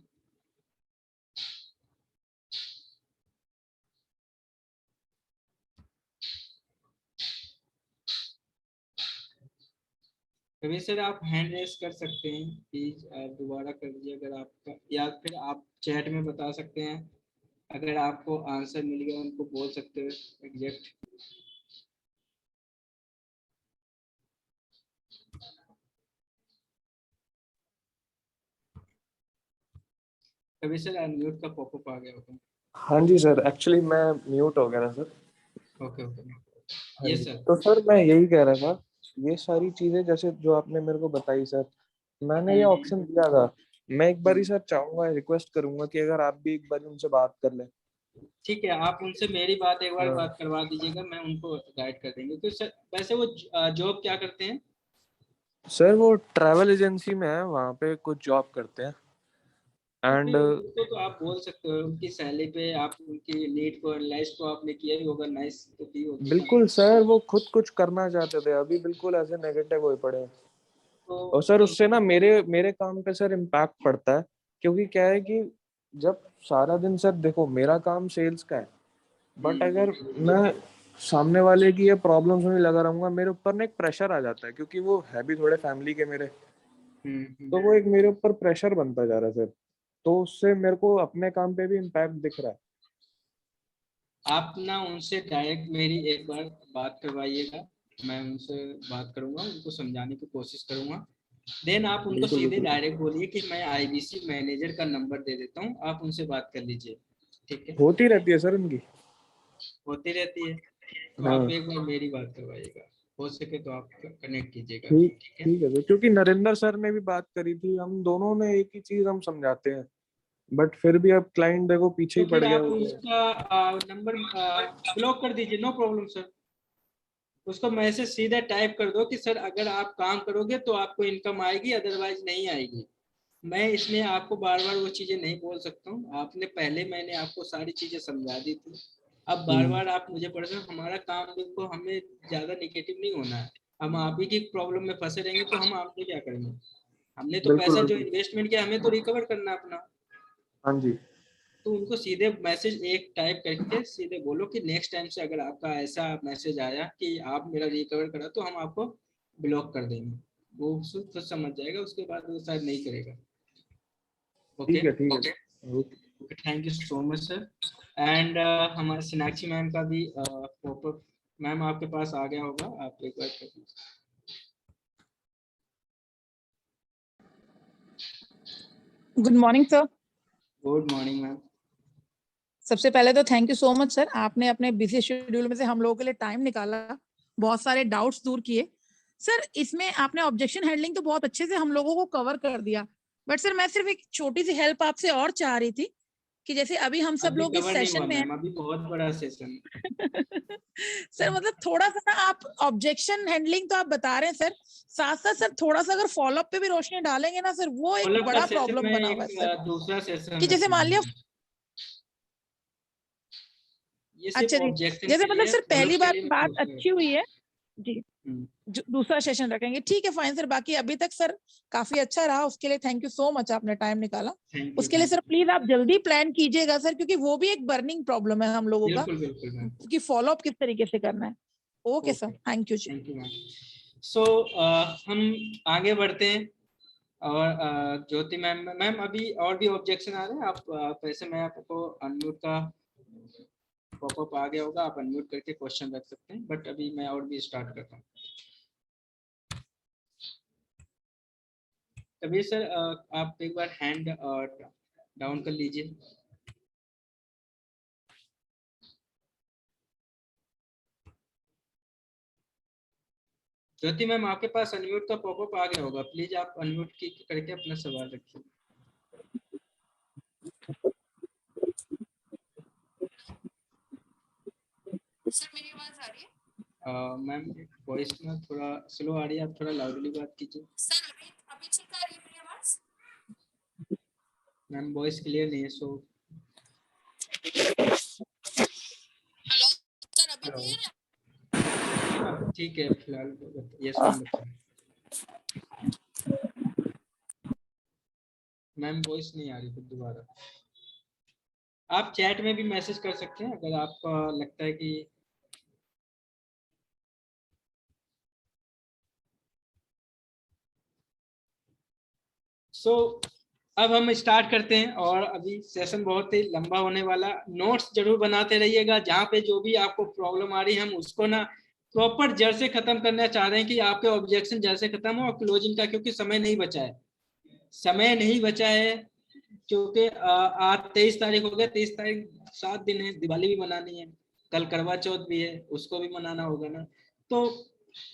कभी सर आप हैंड रेस कर सकते हैं, प्लीज आप दोबारा कर दीजिए अगर आपका, या फिर आप चैट में बता सकते हैं अगर आपको आंसर मिल गया, उनको बोल सकते हो एग्जैक्ट। कभी सर अनम्यूट का पॉपअप आ गया होगा। हाँ जी सर, एक्चुअली मैं म्यूट हो गया था सर। Okay okay. हाँ ये जी, सर। तो सर मैं यही कह रहा था, ये सारी चीजें जैसे जो आपने मेरे को बताई सर, मैंने ये ऑप्शन दिया था। मैं एक बार ही सर चाहूंगा, रिक्वेस्ट करूंगा कि अगर आप भी एक बार उनसे बात कर लें। ठीक है, आप उनसे मेरी बात एक बार हाँ। बात करवा दीजिएगा, मैं उनको गाइड कर देंगे। तो सर वैसे वो जॉब क्या करते हैं? सर वो ट्रैवल एजेंसी में है, वहाँ पे कुछ जॉब करते हैं। तो एंड फिर उनको तो आप बोल सकते हो, उनकी सैलरी पे आप उनकी नीड को एनालाइज तो आपने किया ही होगा, नाइस तो की होगी ना। बिल्कुल सर, वो खुद कुछ करना चाहते थे, अभी बिल्कुल ऐसे नेगेटिव हो पड़े हैं। तो और सर उससे ना मेरे मेरे काम पे सर इम्पैक्ट पड़ता है, क्योंकि क्या है कि जब सारा दिन सर देखो मेरा काम सेल्स का है, बट अगर मैं सामने वाले की ये प्रॉब्लम्स में लगा रहूंगा, मेरे ऊपर ना एक प्रेशर आ जाता है, क्योंकि वो है भी थोड़े फैमिली के मेरे। तो वो एक मेरे ऊपर प्रेशर बनता जा रहा है सर, तो उससे मेरे को अपने काम पे भी इम्पैक्ट दिख रहा है। आप ना उनसे डायरेक्ट मेरी एक बार बात करवाइएगा, मैं उनसे बात करूंगा, उनको समझाने की कोशिश करूंगा। देन आप उनको बिल्कुल सीधे बिल्कुल डायरेक्ट बोलिए कि मैं आईबीसी मैनेजर का नंबर दे देता हूँ, आप उनसे बात कर लीजिए, ठीक है। होती रहती है सर उनकी। होती रहती है, तो हाँ आप एक बार मेरी बात करवाइएगा, हो सके तो आप कनेक्ट कीजिएगा, ठीक ठीक है। ठीक है सर, क्योंकि नरेंद्र सर ने भी बात करी थी, हम दोनों ने एक ही चीज हम समझाते हैं, बट फिर भी अब क्लाइंट देखो पीछे तो ही पड़ फिर गया आप वो तो। उसका नंबर ब्लॉक कर दीजिए, नो प्रॉब्लम सर। उसको मैसेज सीधा टाइप कर दो कि सर अगर आप काम करोगे तो आपको इनकम आएगी, अदरवाइज नहीं आएगी। मैं इसमें आपको बार बार वो चीजें नहीं बोल सकता हूँ, आपने पहले मैंने आपको सारी चीजें समझा दी थी। अब बार बार आप मुझे परेशान, हमारा काम देखो, हमें ज्यादा निगेटिव नहीं होना है। हम आप ही की प्रॉब्लम में फंसे रहेंगे तो हम आपसे क्या करेंगे? हमने तो बिल्कुल पैसा जो बिल्कुल। इन्वेस्टमेंट किया हमें तो रिकवर करना है अपना। हाँ जी। तो उनको सीधे मैसेज एक टाइप करके सीधे बोलो कि नेक्स्ट टाइम से अगर आपका ऐसा मैसेज आया कि आप मेरा रिकवर करा तो हम आपको ब्लॉक कर देंगे। वो खुद समझ जाएगा, उसके बाद वो शायद नहीं करेगा। ओके ठीक है okay okay. Okay, thank you so much sir. And हमारे सोनाक्षी मैम का भी पॉपअप, मैम आपके पास आ गया होगा, आप एक बार कर लीजिए। Good morning sir. Good morning ma'am. सबसे पहले तो thank you so much sir, आपने अपने बिजी शेड्यूल में से हम लोगों के लिए टाइम निकाला, बहुत सारे डाउट्स दूर किए। सर इसमें आपने ऑब्जेक्शन हैंडलिंग तो बहुत अच्छे से हम लोगों को कवर कर दिया, बट सर मैं सिर्फ एक छोटी सी हेल्प आपसे और चाह रही थी कि जैसे अभी हम सब अभी लोग इस कवर नहीं हुआ सेशन में हैं। मैम, अभी बहुत बड़ा सेशन। सर मतलब थोड़ा सा ना आप ऑब्जेक्शन हैंडलिंग तो आप बता रहे हैं सर, साथ साथ सर थोड़ा सा अगर फॉलोअप पे भी रोशनी डालेंगे ना सर, वो एक फॉलोअप का बड़ा सेशन प्रॉब्लम में बना हुआ है एक सर। दूसरा सेशन कि जैसे मान लिया, रखूंगा। ये सिर्फ अच्छा जी, ऑब्जेक्शन जैसे के मतलब लिए, सर पहली फॉलोअप के बात लिए मैं बात दूसरा अच्छी हुई है जी, हम्म, दूसरा सेशन रखेंगे, ठीक है फाइन सर। बाकी अभी तक सर काफी अच्छा रहा, उसके लिए थैंक यू सो मच, आपने टाइम निकाला थैंक यू उसके लिए थैंक सर। यू। प्लीज आप जल्दी प्लान कीजिएगा सर, क्योंकि वो भी एक बर्निंग प्रॉब्लम है हम लोगों का बिल्कुल बिल्कुल मैम। कि फॉलोअप किस तरीके से करना है। Okay sir, okay, thank you जी। Thank you ma'am. सो हम आगे बढ़ते हैं। और ज्योति मैम, मैम अभी और भी ऑब्जेक्शन आ रहे हैं आप वैसे मैं आपको अनम्यूट का पॉपअप आ गया होगा, आप अनम्यूट करके क्वेश्चन रख सकते हैं, बट अभी मैं और भी स्टार्ट करता हूँ। कबीर सर आप एक बार हैंड डाउन कर लीजिए। ज्योति मैम आपके पास अनम्यूट का पॉपअप आ गया होगा, प्लीज आप अनम्यूट करके अपना सवाल रखिए। सर मेरी आवाज आ रही है? मैम वॉइस ना थोड़ा स्लो आ रही है, आप थोड़ा लाउडली बात कीजिए। सर अभी अभी ठीक आ रही है मेरी आवाज? मैम वॉइस क्लियर नहीं है, सो हेलो सर, अभी हेलो। क्लियर है? ठीक है फिलहाल, यस मैम बताइए। मैम वॉइस नहीं आ रही, फिर दोबारा आप चैट में भी मैसेज कर सकते हैं अगर आपको लगता है कि अब हम स्टार्ट करते हैं। और अभी सेशन बहुत ही लंबा होने वाला, नोट्स जरूर बनाते रहिएगा, जहाँ पे जो भी आपको प्रॉब्लम आ रही है हम उसको ना प्रॉपर जड़ से खत्म करना चाह रहे हैं कि आपके ऑब्जेक्शन जड़ से खत्म हो, और क्लोजिंग का क्योंकि समय नहीं बचा है, समय नहीं बचा है, क्योंकि आज 23 तारीख हो गया, 23 तारीख 7 दिन है, दिवाली भी मनानी है, कल करवा चौथ भी है, उसको भी मनाना होगा ना, तो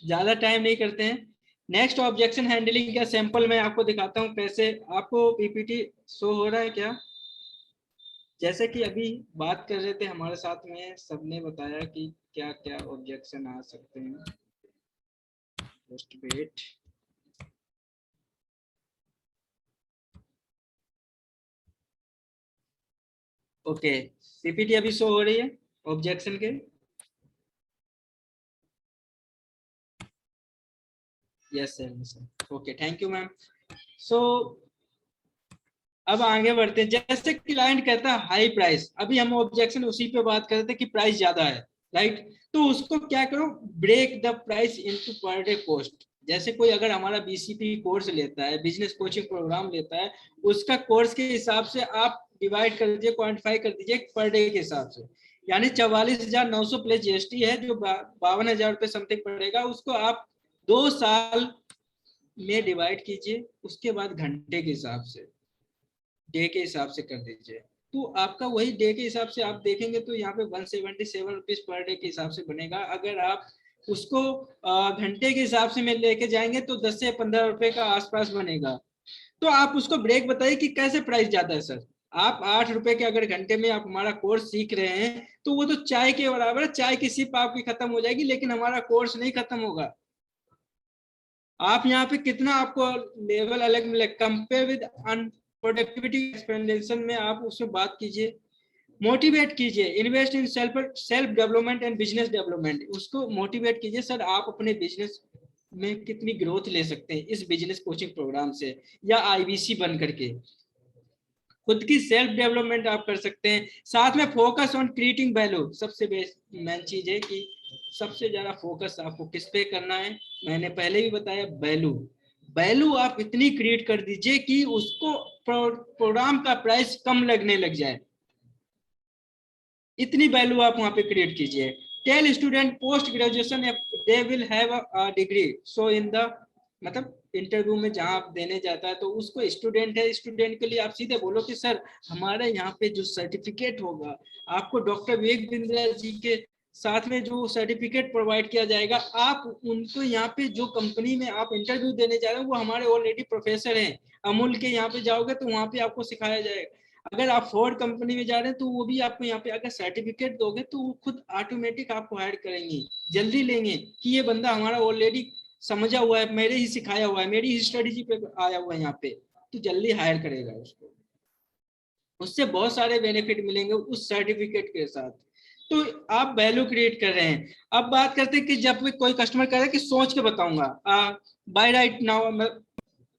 ज्यादा टाइम नहीं करते हैं। नेक्स्ट ऑब्जेक्शन हैंडलिंग का सैंपल मैं आपको दिखाता हूँ कैसे। आपको पीपीटी शो हो रहा है क्या? जैसे कि अभी बात कर रहे थे हमारे साथ में, सबने बताया कि क्या क्या ऑब्जेक्शन आ सकते हैं। Just wait. ओके, पीपीटी अभी शो हो रही है ऑब्जेक्शन के? Yes sir, okay thank you ma'am. So अब आगे बढ़ते हैं। जैसे क्लाइंट कहता है हाई प्राइस, अभी हम ऑब्जेक्शन उसी पे बात कर रहे थे कि प्राइस ज्यादा है, राइट? तो उसको क्या करो, break the price into per day cost. जैसे कोई अगर हमारा बीसीपी कोर्स लेता है, बिजनेस कोचिंग प्रोग्राम लेता है, उसका कोर्स के हिसाब से आप डिवाइड कर दीजिए, क्वान्टिफाई कर दीजिए पर डे के हिसाब से। यानी 44,900 प्लस जीएसटी है, जो 52,000 रुपये समथिंग पड़ेगा, उसको आप 2 साल में डिवाइड कीजिए, उसके बाद घंटे के हिसाब से, डे के हिसाब से कर दीजिए, तो आपका वही डे के हिसाब से आप देखेंगे तो यहाँ पे 177 रुपीज पर डे के हिसाब से बनेगा। अगर आप उसको घंटे के हिसाब से में लेके जाएंगे तो 10 से 15 रुपए का आसपास बनेगा। तो आप उसको ब्रेक बताइए कि कैसे प्राइस जाता है सर। आप 8 रुपए के अगर घंटे में आप हमारा कोर्स सीख रहे हैं तो वो तो चाय के बराबर है, चाय की सिप आपकी खत्म हो जाएगी, लेकिन हमारा कोर्स नहीं खत्म होगा। आप यहाँ पे कितना आपको लेवल अलग मिले, कंपेयर विद प्रोडक्टिविटी एक्सपेंडेशन में आप उसमें बात कीजिए, मोटिवेट कीजिए, invest in self development and business development, उसको मोटिवेट कीजिए सर आप अपने बिजनेस में कितनी ग्रोथ ले सकते हैं इस बिजनेस कोचिंग प्रोग्राम से, या आईबीसी बन करके खुद की सेल्फ डेवलपमेंट आप कर सकते हैं। साथ में फोकस ऑन क्रिएटिंग वैल्यू, सबसे बेस्ट मेन चीज है कि सबसे ज्यादा फोकस आपको किस पे करना है, मैंने पहले भी बताया वैल्यू। वैल्यू आप इतनी क्रिएट कर दीजिए कि उसको प्रोग्राम का प्राइस कम लगने लग जाए, इतनी वैल्यू आप वहां पे क्रिएट कीजिए। Tell student post graduation they will have a degree, so in the मतलब इंटरव्यू में जहां आप देने जाता है तो उसको स्टूडेंट है, स्टूडेंट के लिए आप सीधे बोलो कि सर हमारे यहाँ पे जो सर्टिफिकेट होगा आपको डॉक्टर विवेक बिंद्रा जी के साथ में जो सर्टिफिकेट प्रोवाइड किया जाएगा, आप उनको यहाँ पे जो कंपनी में आप इंटरव्यू देने जा रहे हो वो हमारे ऑलरेडी प्रोफेसर हैं, अमूल के यहाँ पे जाओगे तो वहाँ पे आपको सिखाया जाएगा। अगर आप फोर्ड कंपनी में जा रहे हैं तो वो भी आपको यहाँ पे अगर सर्टिफिकेट दोगे तो वो खुद ऑटोमेटिक आपको हायर करेंगे, जल्दी लेंगे कि ये बंदा हमारा ऑलरेडी समझा हुआ है, मेरे ही सिखाया हुआ है, मेरी ही स्ट्रेटेजी पे आया हुआ है यहाँ पे, तो जल्दी हायर करेगा उसको। उससे बहुत सारे बेनिफिट मिलेंगे उस सर्टिफिकेट के साथ। तो आप वैल्यू क्रिएट कर रहे हैं। अब बात करते हैं कि जब कोई कस्टमर कह रहा है कि सोच के बताऊंगा, by right now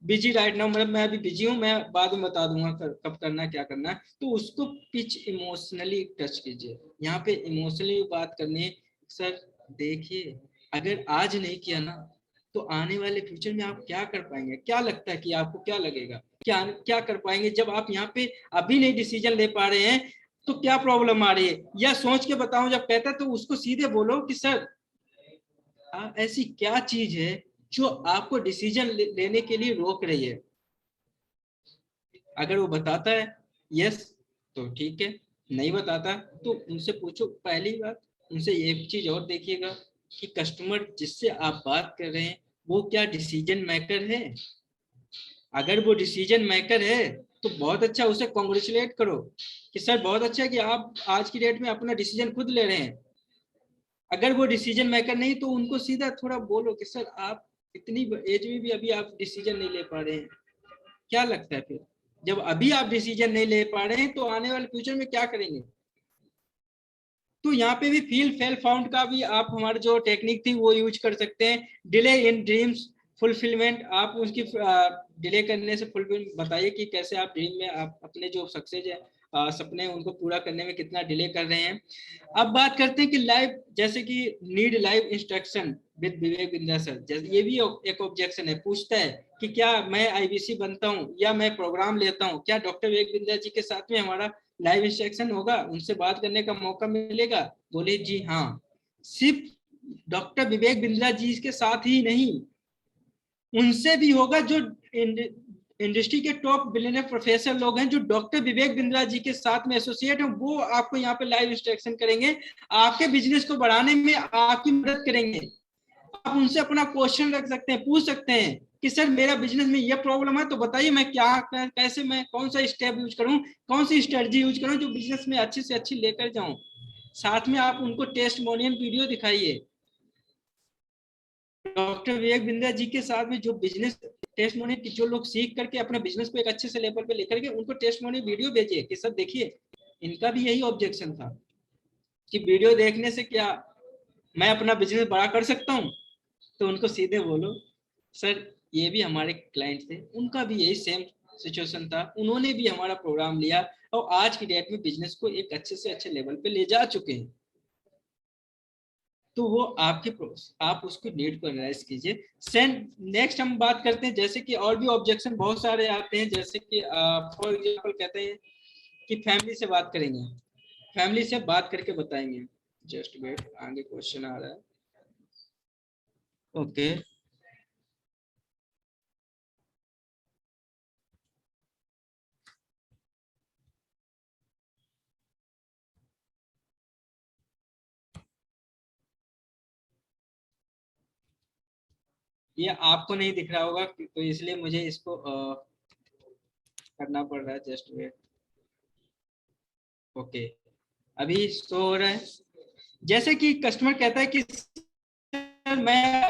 busy right now, मतलब मैं अभी बिजी हूँ, मैं बाद में बता दूंगा कब करना है क्या करना है, तो उसको पिच इमोशनली टच कीजिए। यहाँ पे इमोशनली बात करनी है, सर देखिए अगर आज नहीं किया ना तो आने वाले फ्यूचर में आप क्या कर पाएंगे, क्या लगता है कि आपको क्या लगेगा, क्या क्या कर पाएंगे जब आप यहाँ पे अभी नहीं डिसीजन ले पा रहे हैं तो क्या प्रॉब्लम आ रही है, या सोच के बताऊं जब कहता है तो उसको सीधे बोलो कि सर ऐसी क्या चीज है जो आपको डिसीजन लेने के लिए रोक रही है। अगर वो बताता है यस तो ठीक है, नहीं बताता तो उनसे पूछो। पहली बात उनसे एक चीज और देखिएगा कि कस्टमर जिससे आप बात कर रहे हैं वो क्या डिसीजन मेकर है। अगर वो डिसीजन मेकर है तो बहुत अच्छा, उसे कॉन्ग्रेचुलेट करो कि सर बहुत अच्छा है कि आप आज की डेट में अपना डिसीजन खुद ले रहे हैं। अगर वो डिसीजन मेकर नहीं तो उनको सीधा थोड़ा बोलो कि सर आप इतनी एज में भी अभी आप डिसीजन नहीं ले पा रहे हैं, क्या लगता है फिर जब अभी आप डिसीजन नहीं ले पा रहे हैं तो आने वाले फ्यूचर में क्या करेंगे। तो यहाँ पे भी फील फेल फाउंड का भी आप हमारी जो टेक्निक थी वो यूज कर सकते हैं। डिले इन ड्रीम्स फुलफिलमेंट, आप उसकी डिले करने से फुलफिल बताइए कि कैसे आप ड्रीम में आप अपने जो सक्सेस है सपने उनको पूरा करने में कितना डिले कर रहे हैं। अब बात करते हैं कि लाइव जैसे कि need live instruction with Vivek Bindra sir, ये भी एक ऑब्जेक्शन है, पूछता है कि क्या मैं आईबीसी बनता हूँ या मैं प्रोग्राम लेता हूँ, क्या डॉक्टर विवेक बिंद्रा जी के साथ में हमारा लाइव इंस्ट्रक्शन होगा, उनसे बात करने का मौका मिलेगा। बोले जी हाँ, सिर्फ डॉक्टर विवेक बिंद्रा जी के साथ ही नहीं, उनसे भी होगा जो इंडस्ट्री के टॉप बिलियनर प्रोफेसर लोग हैं जो डॉक्टर विवेक बिंद्रा जी के साथ में एसोसिएट हैं, वो आपको यहाँ पे लाइव इंस्ट्रक्शन करेंगे, आपके बिजनेस को बढ़ाने में आपकी मदद करेंगे। आप उनसे अपना क्वेश्चन रख सकते हैं, पूछ सकते हैं कि सर मेरा बिजनेस में ये प्रॉब्लम है तो बताइए मैं क्या कैसे मैं कौन सा स्टेप यूज करूं, कौन सी स्ट्रेटजी यूज करूं जो बिजनेस में अच्छी से अच्छी लेकर जाऊं। साथ में आप उनको टेस्टिमोनियल वीडियो दिखाइए, डॉक्टर विवेक बिंद्रा जी के साथ में जो बिजनेस टेस्टिमोनियल जो लोग सीख करके अपने बिजनेस को एक अच्छे से लेवल पे लेकर के उनको टेस्टिमोनियल वीडियो भेजिए कि सर देखिए इनका भी यही ऑब्जेक्शन था कि वीडियो देखने से क्या मैं अपना बिजनेस बड़ा कर सकता हूँ। तो उनको सीधे बोलो सर ये भी हमारे क्लाइंट थे, उनका भी यही सेम सिचुएशन था, उन्होंने भी हमारा प्रोग्राम लिया और आज की डेट में बिजनेस को एक अच्छे से अच्छे लेवल पे ले जा चुके हैं। तो वो आपके आप उसको नीड को एनालाइज कीजिए। नेक्स्ट हम बात करते हैं जैसे कि और भी ऑब्जेक्शन बहुत सारे आते हैं, जैसे कि फॉर एग्जांपल कहते हैं कि फैमिली से बात करेंगे, फैमिली से बात करके बताएंगे। जस्ट वेट, आगे क्वेश्चन आ रहा है। ओके ये आपको नहीं दिख रहा होगा तो इसलिए मुझे इसको करना पड़ रहा है। Just wait. ओके, अभी शो हो रहा है। जैसे कि कस्टमर कहता है कि मैं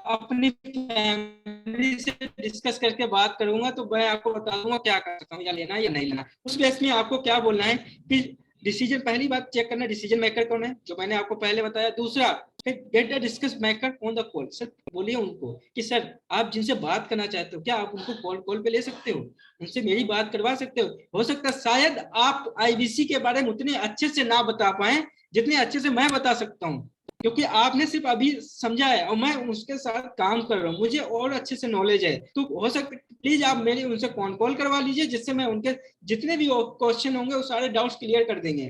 अपनी फैमिली से डिस्कस करके बात करूंगा तो मैं आपको बता दूंगा क्या कर सकता हूँ, या लेना है या नहीं लेना। उस बेस में आपको क्या बोलना है कि डिसीजन, पहली बात चेक करना डिसीजन मेकर कौन है, जो मैंने आपको पहले बताया। दूसरा, get the discuss maker on the call. Sir बोलिए उनको कि सर आप जिनसे बात करना चाहते हो क्या आप उनको कॉल पे ले सकते हो, उनसे मेरी बात करवा सकते हो सकता है शायद आप आईबीसी के बारे में उतने अच्छे से ना बता पाए जितने अच्छे से मैं बता सकता हूँ, क्योंकि आपने सिर्फ अभी समझा है और मैं उसके साथ काम कर रहा हूँ, मुझे और अच्छे से नॉलेज है। तो हो सकता है प्लीज आप मेरी उनसे कॉल करवा लीजिए, जिससे मैं उनके जितने भी क्वेश्चन होंगे वो सारे डाउट्स क्लियर कर देंगे।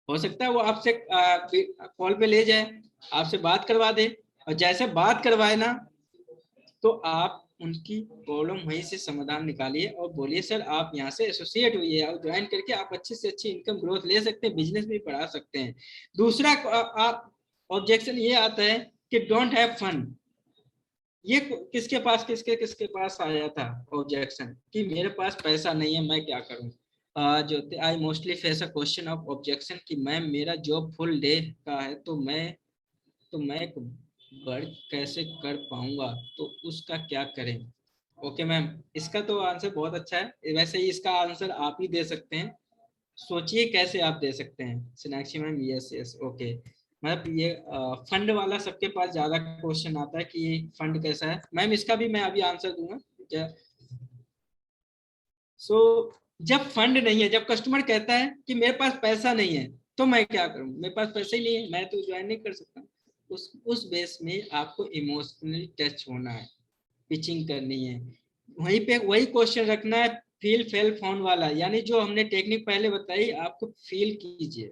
हो सकता है वो आपसे कॉल पे ले जाए, आपसे बात करवा दे, और जैसे बात करवाए ना तो आप उनकी प्रॉब्लम वहीं से समाधान निकालिए और बोलिए सर आप यहाँ से एसोसिएट हुई है और ज्वाइन करके आप अच्छे से अच्छी इनकम ग्रोथ ले सकते हैं, बिजनेस भी बढ़ा सकते हैं। दूसरा आप ऑब्जेक्शन ये आता है कि डोंट हैव फन। ये किसके पास आया था ऑब्जेक्शन कि मेरे पास पैसा नहीं है मैं क्या करूं। जो I mostly face a question of objection कि मैम मेरा जॉब फुल डे का है तो मैं वर्क कैसे कर पाऊंगा, तो उसका क्या करें। ओके मैम, इसका तो आंसर बहुत अच्छा है, वैसे ही इसका आंसर आप ही दे सकते हैं, सोचिए कैसे आप दे सकते हैं। Sonakshi ma'am yes yes okay. मतलब ये फंड वाला सबके पास ज्यादा क्वेश्चन आता है कि फंड कैसा है। मैम इसका भी मैं अभी आंसर दूंगा। सो जब फंड नहीं है, जब कस्टमर कहता है कि मेरे पास पैसा नहीं है तो मैं क्या करूं, मेरे पास पैसे ही नहीं है मैं तो ज्वाइन नहीं कर सकता। उस बेस में आपको इमोशनली टच होना है, पिचिंग करनी है, वहीं पे वही क्वेश्चन रखना है फील फेल फोन वाला, यानी जो हमने टेक्निक पहले बताई आपको फील कीजिए,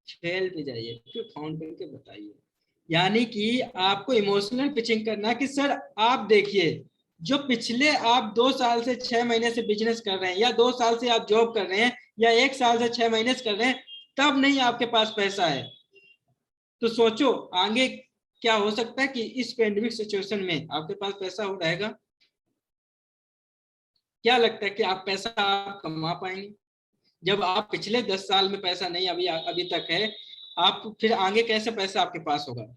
फेल पे जाइए फिर फोन करके बताइए। यानी कि आपको इमोशनल पिचिंग करना कि सर आप देखिए जो पिछले आप 2 साल से 6 महीने से बिजनेस कर रहे हैं या 2 साल से आप जॉब कर रहे हैं या 1 साल से 6 महीने से कर रहे हैं तब नहीं आपके पास पैसा है, तो सोचो आगे क्या हो सकता है कि इस पेंडेमिक सिचुएशन में आपके पास पैसा हो रहेगा। क्या लगता है कि आप पैसा आप कमा पाएंगे जब आप पिछले 10 साल में पैसा नहीं अभी तक है, आप फिर आगे कैसे पैसा आपके पास होगा।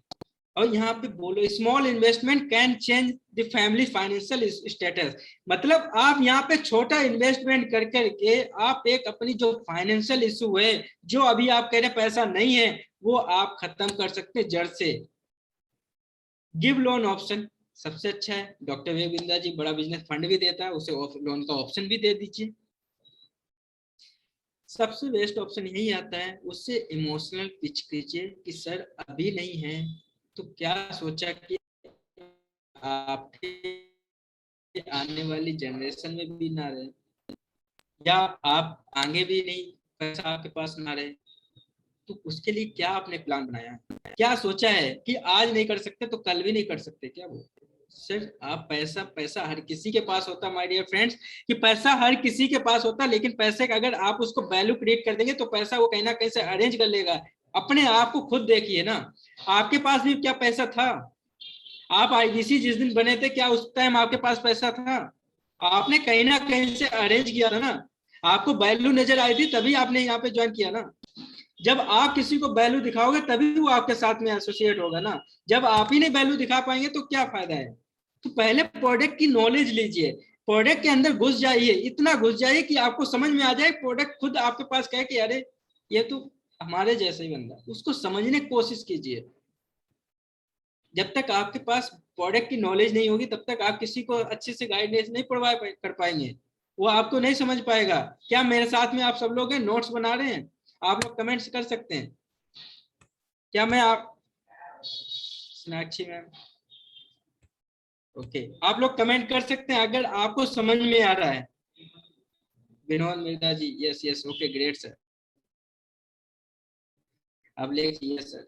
और यहाँ पे बोलो small investment can change the family financial status, मतलब आप यहाँ पे छोटा इन्वेस्टमेंट कर करके आप एक अपनी जो फाइनेंशियल इशू है जो अभी आप कह रहे पैसा नहीं है वो आप खत्म कर सकते हैं जड़ से। गिव लोन ऑप्शन सबसे अच्छा है, डॉक्टर विवेक बिंद्रा जी बड़ा बिजनेस फंड भी देता है, उसे लोन का ऑप्शन भी दे दीजिए। सबसे बेस्ट ऑप्शन यही आता है, उससे इमोशनल पिच कीजिए कि सर अभी नहीं है तो क्या सोचा कि आपके आने वाली जनरेशन में भी ना रहे, या आप आगे भी नहीं पैसा आपके पास ना रहे, तो उसके लिए क्या आपने प्लान बनाया है, क्या सोचा है कि आज नहीं कर सकते तो कल भी नहीं कर सकते क्या वो। सर आप पैसा हर किसी के पास होता माय डियर फ्रेंड्स, कि पैसा हर किसी के पास होता, लेकिन पैसे का अगर आप उसको वैल्यू क्रिएट कर देंगे तो पैसा वो कहीं ना कहीं से अरेंज कर लेगा। अपने आप को खुद देखिए ना, आपके पास भी क्या पैसा था, आप आईबीसी जिस दिन बने थे क्या उस टाइम आपके पास पैसा था, आपने कहीं ना कहीं से अरेंज किया था ना, आपको वैल्यू नजर आई थी तभी आपने यहाँ पे ज्वाइन किया ना। जब आप किसी को वैल्यू दिखाओगे तभी वो आपके साथ में एसोसिएट होगा ना, जब आप ही नहीं वैल्यू दिखा पाएंगे तो क्या फायदा है। तो पहले प्रोडक्ट की नॉलेज लीजिए, प्रोडक्ट के अंदर घुस जाइए, इतना घुस जाइए कि आपको समझ में आ जाए, प्रोडक्ट खुद आपके पास कहे कि अरे ये तो हमारे जैसे ही बंदा, उसको समझने की कोशिश कीजिए। जब तक आपके पास प्रोडक्ट की नॉलेज नहीं होगी तब तक आप किसी को अच्छे से गाइडेंस नहीं कर पाएंगे, वो आपको नहीं समझ पाएगा। क्या मेरे साथ में आप सब लोग हैं, नोट्स बना रहे हैं, आप लोग कमेंट्स कर सकते हैं क्या। मैं आप सोनाक्षी मैम ओके, आप लोग कमेंट कर सकते हैं अगर आपको समझ में आ रहा है। Vinod Mirza ji yes yes okay great sir, अब लिखिए सर।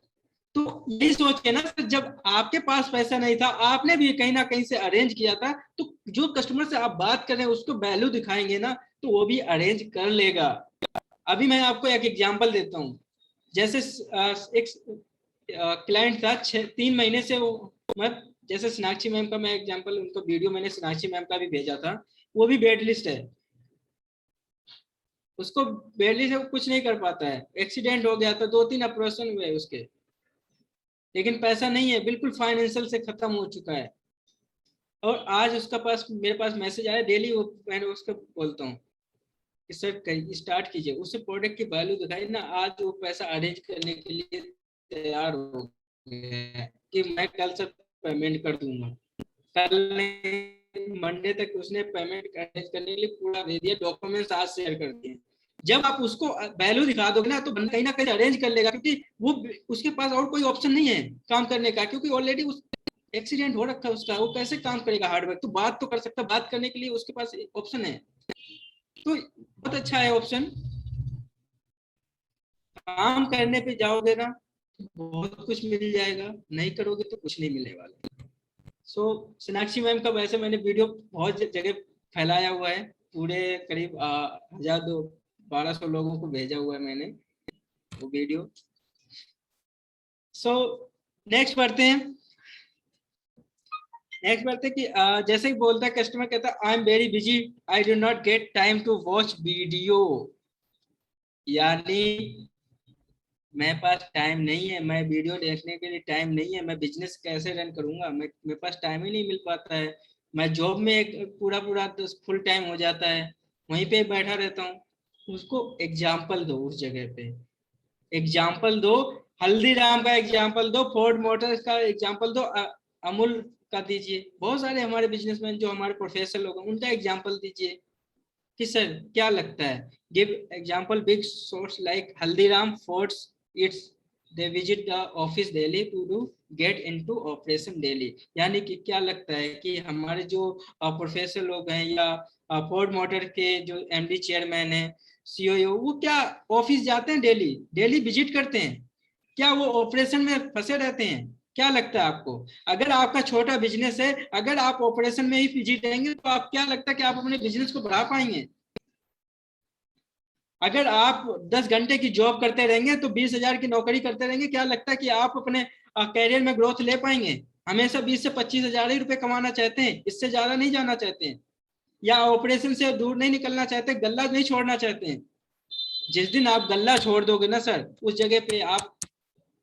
तो यही सोच के ना सर, जब आपके पास पैसा नहीं था आपने भी कहीं ना कहीं से अरेंज किया था, तो जो कस्टमर से आप बात कर रहे हैं उसको वैल्यू दिखाएंगे ना तो वो भी अरेंज कर लेगा। अभी मैं आपको एक एग्जांपल देता हूँ, जैसे एक क्लाइंट था 3 महीने से वो मैं जैसे सोनाक्षी मैम का मैं एग्जांपल, उनको वीडियो मैंने सोनाक्षी मैम का भी भेजा था, वो भी बेड लिस्ट है, उसको बेड लिस्ट है, वो कुछ नहीं कर पाता है, एक्सीडेंट हो गया था, 2-3 ऑपरेशन हुए उसके, लेकिन पैसा नहीं है, बिल्कुल फाइनेंशियल से खत्म हो चुका है। और आज उसका पास मेरे पास मैसेज आया डेली, वो मैंने उसको बोलता हूँ कि सर स्टार्ट कीजिए, उससे प्रोडक्ट की वैल्यू दिखाई ना, आज वो पैसा अरेंज करने के लिए तैयार हो गया है कि मैं कल से पेमेंट कर दूंगा। कल मंडे तक उसने पेमेंट अरेंज करने के लिए पूरा दे दिया, डॉक्यूमेंट्स आज शेयर कर दिए। जब आप उसको वैल्यू दिखा दोगे ना, तो कहीं ना कहीं अरेंज कर लेगा, क्योंकि वो उसके पास और कोई ऑप्शन नहीं है काम करने का, क्योंकि ऑलरेडी उस एक्सीडेंट हो रखा है उसका, वो कैसे काम करेगा हार्डवर्क, तो बात तो कर सकता, बात करने के लिए उसके पास ऑप्शन है, तो बहुत अच्छा है ऑप्शन। काम करने पे जाओगे ना, बहुत कुछ मिल जाएगा, नहीं करोगे तो कुछ नहीं मिलने वाला। सो सोनाक्षी मैम का वैसे मैंने वीडियो बहुत जगह फैलाया हुआ है, पूरे करीब 1200 लोगों को भेजा हुआ है मैंने वो वीडियो। सो नेक्स्ट बढ़ते हैं, कि जैसे ही बोलता है कस्टमर, कहता है I am very busy, I do not get time to watch video, यानी मेरे पास टाइम नहीं है, मैं वीडियो देखने के लिए टाइम नहीं है, मैं बिजनेस कैसे रन करूंगा, मेरे पास टाइम ही नहीं मिल पाता है, मैं जॉब में एक पूरा फुल टाइम हो जाता है, वहीं पे बैठा रहता हूँ। उसको एग्जाम्पल दो, उस जगह पे एग्जाम्पल दो, हल्दीराम का एग्जाम्पल दो, फोर्ड मोटर्स का एग्जाम्पल दो, अमूल का दीजिए, बहुत सारे हमारे बिजनेसमैन जो हमारे प्रोफेसर लोग हैं उनका एग्जाम्पल दीजिए कि सर क्या लगता है, give example big source like Haldiram, Fords, it's they visit the office daily to do get into operation daily. यानी कि क्या लगता है कि हमारे जो प्रोफेसर लोग हैं या फोर्ड मोटर के जो एमडी चेयरमैन है, सीईओ, वो क्या ऑफिस जाते हैं, डेली डेली विजिट करते हैं, क्या वो ऑपरेशन में फंसे रहते हैं? क्या लगता है आपको, अगर आपका छोटा बिजनेस है, अगर आप ऑपरेशन में ही बिजी रहेंगे, तो आप क्या लगता है कि आप अपने बिजनेस को बढ़ा पाएंगे? अगर आप 10 घंटे की जॉब करते रहेंगे तो 20,000 की नौकरी करते रहेंगे, क्या लगता है कि आप अपने कैरियर में ग्रोथ ले पाएंगे? हमेशा 20 से 25,000 ही रुपए कमाना चाहते हैं, इससे ज्यादा नहीं जाना चाहते हैं, या ऑपरेशन से दूर नहीं निकलना चाहते, गल्ला नहीं छोड़ना चाहते हैं। जिस दिन आप गल्ला छोड़ दोगे ना सर, उस जगह पे आप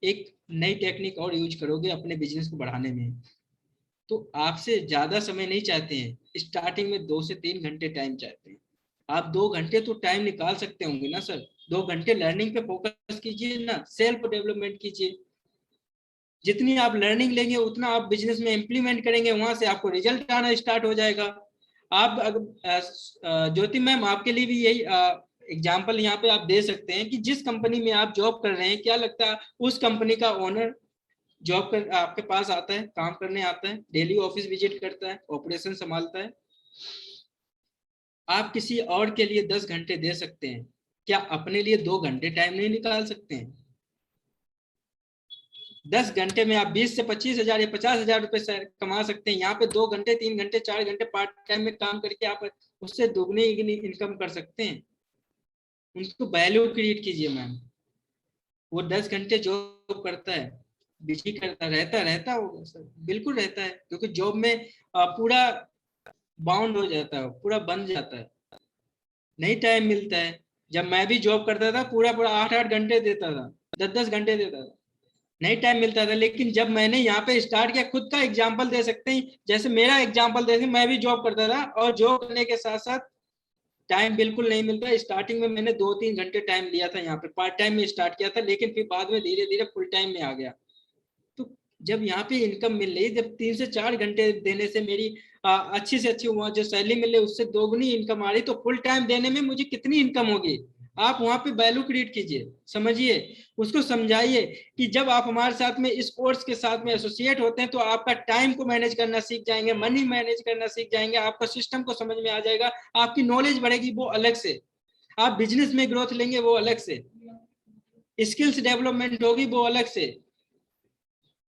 एक नई टेक्निक और यूज करोगे अपने बिजनेस को बढ़ाने में। तो आपसे ज्यादा समय नहीं चाहते हैं, स्टार्टिंग में 2 से 3 घंटे टाइम चाहते हैं। आप 2 घंटे तो टाइम निकाल सकते होंगे ना सर, 2 घंटे लर्निंग पे फोकस कीजिए ना, सेल्फ डेवलपमेंट कीजिए। जितनी आप लर्निंग लेंगे उतना आप बिजनेस में इम्प्लीमेंट करेंगे, वहां से आपको रिजल्ट आना स्टार्ट हो जाएगा। आप ज्योति मैम, आपके लिए भी यही एग्जाम्पल यहाँ पे आप दे सकते हैं कि जिस कंपनी में आप जॉब कर रहे हैं, क्या लगता है उस कंपनी का ओनर जॉब कर आपके पास आता है, काम करने आता है, डेली ऑफिस विजिट करता है, ऑपरेशन संभालता है। आप किसी और के लिए 10 घंटे दे सकते हैं, क्या अपने लिए 2 घंटे टाइम नहीं निकाल सकते हैं? 10 घंटे में आप 20 से 25,000 या 50,000 रुपए कमा सकते हैं। यहाँ पे 2 घंटे, 3 घंटे, 4 घंटे पार्ट टाइम में काम करके आप उससे दुगनी इनकम कर सकते हैं। उनको वैल्यू क्रिएट कीजिए मैम। वो 10 घंटे जॉब करता है, बिजी करता रहता होगा सर, बिल्कुल रहता है, क्योंकि जॉब में पूरा बाउंड हो जाता है, पूरा बंद जाता है, नहीं टाइम मिलता है। जब मैं भी जॉब करता था, पूरा 8-8 घंटे देता था, 10-10 घंटे देता था, नहीं टाइम मिलता था। लेकिन जब मैंने यहाँ पे स्टार्ट किया, खुद का एग्जाम्पल दे सकते हैं, जैसे मेरा एग्जाम्पल दे, मैं भी जॉब करता था, और जॉब करने के साथ साथ टाइम बिल्कुल नहीं मिलता। स्टार्टिंग में मैंने 2-3 घंटे टाइम लिया था, यहाँ पे पार्ट टाइम में स्टार्ट किया था, लेकिन फिर बाद में धीरे धीरे फुल टाइम में आ गया। तो जब यहाँ पे इनकम मिल रही, जब 3 से 4 घंटे देने से मेरी अच्छी से अच्छी वहाँ जो सैलरी मिल रही उससे दोगुनी इनकम आ रही, तो फुल टाइम देने में मुझे कितनी इनकम होगी? आप वहाँ पे वैल्यू क्रिएट कीजिए, समझिए, उसको समझाइए कि जब आप हमारे साथ में इस कोर्स के साथ में एसोसिएट होते हैं, तो आपका टाइम को मैनेज करना सीख जाएंगे, मनी मैनेज करना सीख जाएंगे, आपका सिस्टम को समझ में आ जाएगा, आपकी नॉलेज बढ़ेगी वो अलग से, आप बिजनेस में ग्रोथ लेंगे वो अलग से, स्किल्स डेवलपमेंट होगी वो अलग से।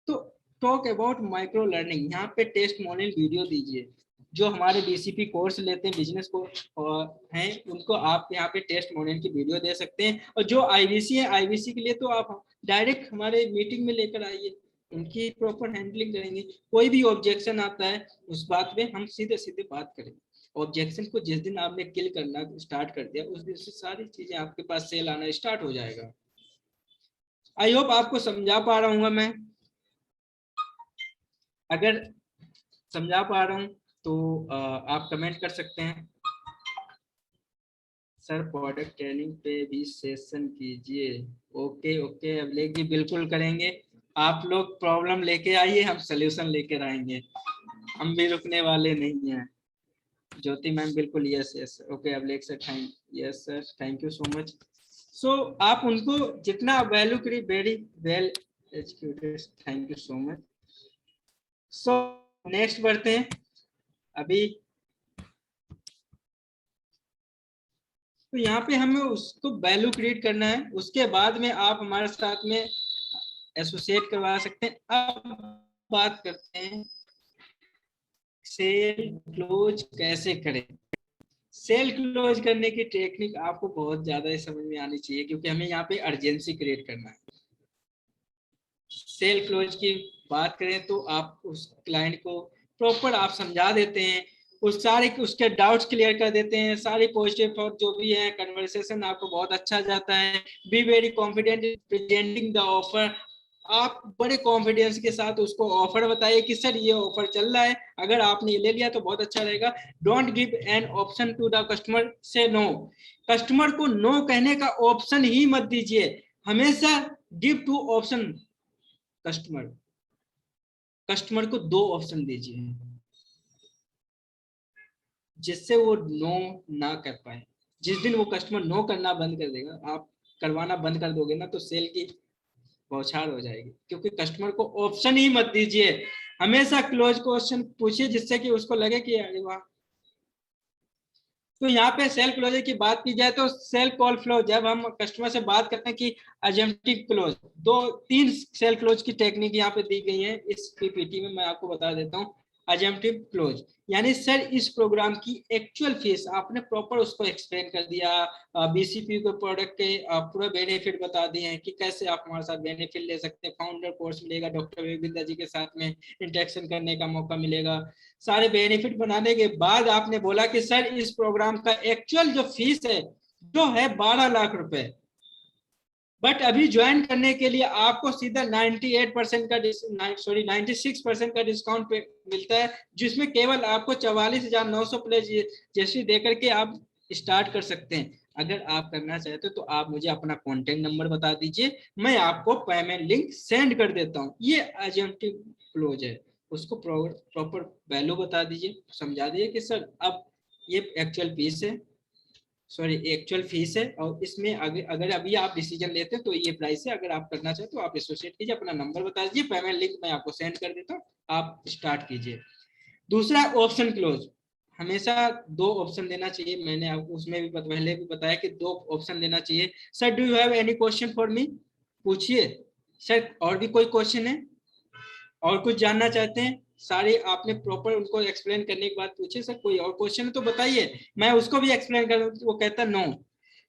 तो टॉक अबाउट माइक्रो लर्निंग, यहाँ पे टेस्टिमोनियल वीडियो दीजिए। जो हमारे बीसीपी कोर्स लेते हैं बिजनेस को हैं, उनको आप यहाँ पे टेस्टिमोनियल की वीडियो दे सकते हैं। और जो आईवीसी है, आईवीसी के लिए तो आप डायरेक्ट हमारे मीटिंग में लेकर आइए, उनकी प्रॉपर हैंडलिंग करेंगे। कोई भी ऑब्जेक्शन आता है उस बात पे हम सीधे सीधे बात करेंगे। ऑब्जेक्शन को जिस दिन आपने किल करना स्टार्ट कर दिया उस दिन से सारी चीजें आपके पास सेल आना स्टार्ट हो जाएगा। आई होप आपको समझा पा रहा हूँ मैं। अगर समझा पा रहा हूँ तो आप कमेंट कर सकते हैं। सर प्रोडक्ट ट्रेनिंग पे भी सेशन कीजिए। ओके ओके अभिलेख जी, बिल्कुल करेंगे। आप लोग प्रॉब्लम लेके आइए, हम सॉल्यूशन लेकर आएंगे, हम भी रुकने वाले नहीं हैं। ज्योति मैम बिल्कुल, yes yes okay Abhilekh sir, thank yes sir, thank you so much. So आप उनको जितना वैल्यू करिए, very well educated, thank you so much. So next बढ़ते हैं। अभी तो यहाँ पे हमें उसको वैल्यू क्रिएट करना है, उसके बाद में आप हमारे साथ में एसोसिएट करवा सकते हैं। अब बात करते हैं सेल क्लोज कैसे करें। सेल क्लोज करने की टेक्निक आपको बहुत ज्यादा समझ में आनी चाहिए, क्योंकि हमें यहाँ पे अर्जेंसी क्रिएट करना है। सेल क्लोज की बात करें तो आप उस क्लाइंट को प्रॉपर आप समझा देते हैं, उस सारे उसके डाउट्स क्लियर कर देते हैं, सारी पॉजिटिव थॉट जो भी है, कन्वर्सेशन आपको बहुत अच्छा जाता है। Be very confident presenting the offer. आप बड़े कॉन्फिडेंस के साथ उसको ऑफर बताइए कि सर ये ऑफर चल रहा है, अगर आपने ले लिया तो बहुत अच्छा रहेगा। Don't give an option to the customer से नो। कस्टमर को नो कहने का ऑप्शन ही मत दीजिए, हमेशा गिव टू ऑप्शन। कस्टमर को 2 ऑप्शन दीजिए जिससे वो नो ना कर पाए। जिस दिन वो कस्टमर नो करना बंद कर देगा, आप करवाना बंद कर दोगे ना, तो सेल की बौछार हो जाएगी। क्योंकि कस्टमर को ऑप्शन ही मत दीजिए, हमेशा क्लोज क्वेश्चन पूछिए जिससे कि उसको लगे कि अरे वाह। तो यहाँ पे सेल क्लोजर की बात की जाए तो सेल कॉल फ्लो, जब हम कस्टमर से बात करते हैं कि अजम्पटिव क्लोज, 2-3 सेल क्लोज की टेक्निक यहाँ पे दी गई है इस पीपीटी में, मैं आपको बता देता हूँ। अजम्पटिव क्लोज यानी सर इस प्रोग्राम की एक्चुअल फीस, आपने प्रॉपर उसको एक्सप्लेन कर दिया, बीसीपी के प्रोडक्ट के पूरा बेनिफिट बता दिए हैं कि कैसे आप हमारे साथ बेनिफिट ले सकते हैं। फाउंडर कोर्स मिलेगा, डॉक्टर विविंदा जी के साथ में इंटरेक्शन करने का मौका मिलेगा, सारे बेनिफिट बनाने के बाद आपने बोला कि सर इस प्रोग्राम का एक्चुअल जो फीस है जो है 12 लाख रुपए, बट अभी ज्वाइन करने के लिए आपको सीधा 96% का डिस्काउंट पे मिलता है, जिसमें केवल आपको 44,900 प्लस जीएसटी देकर के आप स्टार्ट कर सकते हैं। अगर आप करना चाहते हो तो आप मुझे अपना कॉन्टेक्ट नंबर बता दीजिए, मैं आपको पेमेंट लिंक सेंड कर देता हूँ। ये अजम्पटिव क्लोज है, उसको प्रॉपर वैल्यू बता दीजिए, समझा दीजिए कि सर अब ये एक्चुअल फीस है, एक्चुअल फीस है, और इसमें अगर अभी आप डिसीजन लेते हैं तो ये प्राइस है, अगर आप करना चाहते तो आप एसोसिएट कीजिए, अपना नंबर बता दीजिए, पेमेंट लिंक मैं आपको सेंड कर देता हूँ, आप स्टार्ट कीजिए। दूसरा ऑप्शन क्लोज, हमेशा 2 ऑप्शन देना चाहिए। मैंने आपको उसमें भी पहले भी बताया कि 2 ऑप्शन देना चाहिए। Sir do you have any question for me, पूछिए सर, और भी कोई क्वेश्चन है, और कुछ जानना चाहते हैं? सारे आपने प्रॉपर उनको एक्सप्लेन करने के बाद पूछे सर कोई और क्वेश्चन है तो बताइए, मैं उसको भी एक्सप्लेन कर दूं। वो कहता no.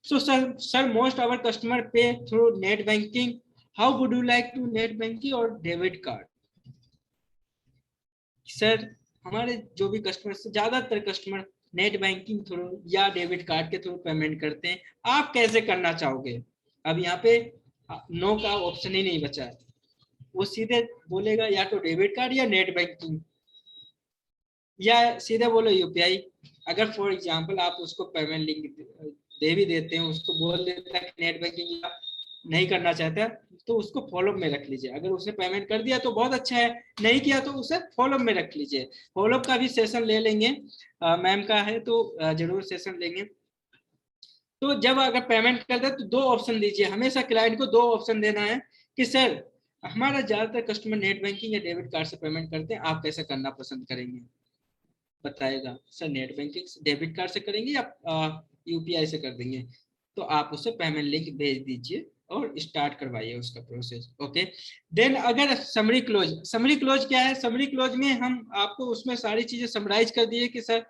So sir most our customer pay through net banking, how would you like to net banking और डेबिट कार्ड? सर हमारे जो भी कस्टमर, ज्यादातर कस्टमर नेट बैंकिंग थ्रू या डेबिट कार्ड के थ्रू पेमेंट करते हैं, आप कैसे करना चाहोगे? अब यहाँ पे नो का ऑप्शन ही नहीं बचा है, वो सीधे बोलेगा या तो डेबिट कार्ड या नेट बैंकिंग, या सीधे बोलो यूपीआई। अगर फॉर एग्जांपल आप उसको पेमेंट लिंक दे भी देते हैं, उसको बोल देता है कि नेट बैंकिंग नहीं करना चाहता तो उसको फॉलो में रख लीजिए। अगर उसने पेमेंट कर दिया तो बहुत अच्छा है, नहीं किया तो उसे फॉलो में रख लीजिए। फॉलो का भी सेशन ले लेंगे, मैम का है तो जरूर सेशन लेंगे। तो जब अगर पेमेंट करते हैं तो 2 ऑप्शन दीजिए, हमेशा क्लाइंट को 2 ऑप्शन देना है कि सर हमारा ज्यादातर कस्टमर नेट बैंकिंग या डेबिट कार्ड से पेमेंट करते हैं, आप कैसे करना पसंद करेंगे? बताएगा sir net banking debit card से करेंगे या यूपीआई से कर देंगे, तो आप उसे पेमेंट लिंक भेज दीजिए और स्टार्ट करवाइए उसका प्रोसेस। ओके, देन अगर समरी क्लोज क्या है? समरी क्लोज में हम आपको उसमें सारी चीजें समराइज कर दिए कि सर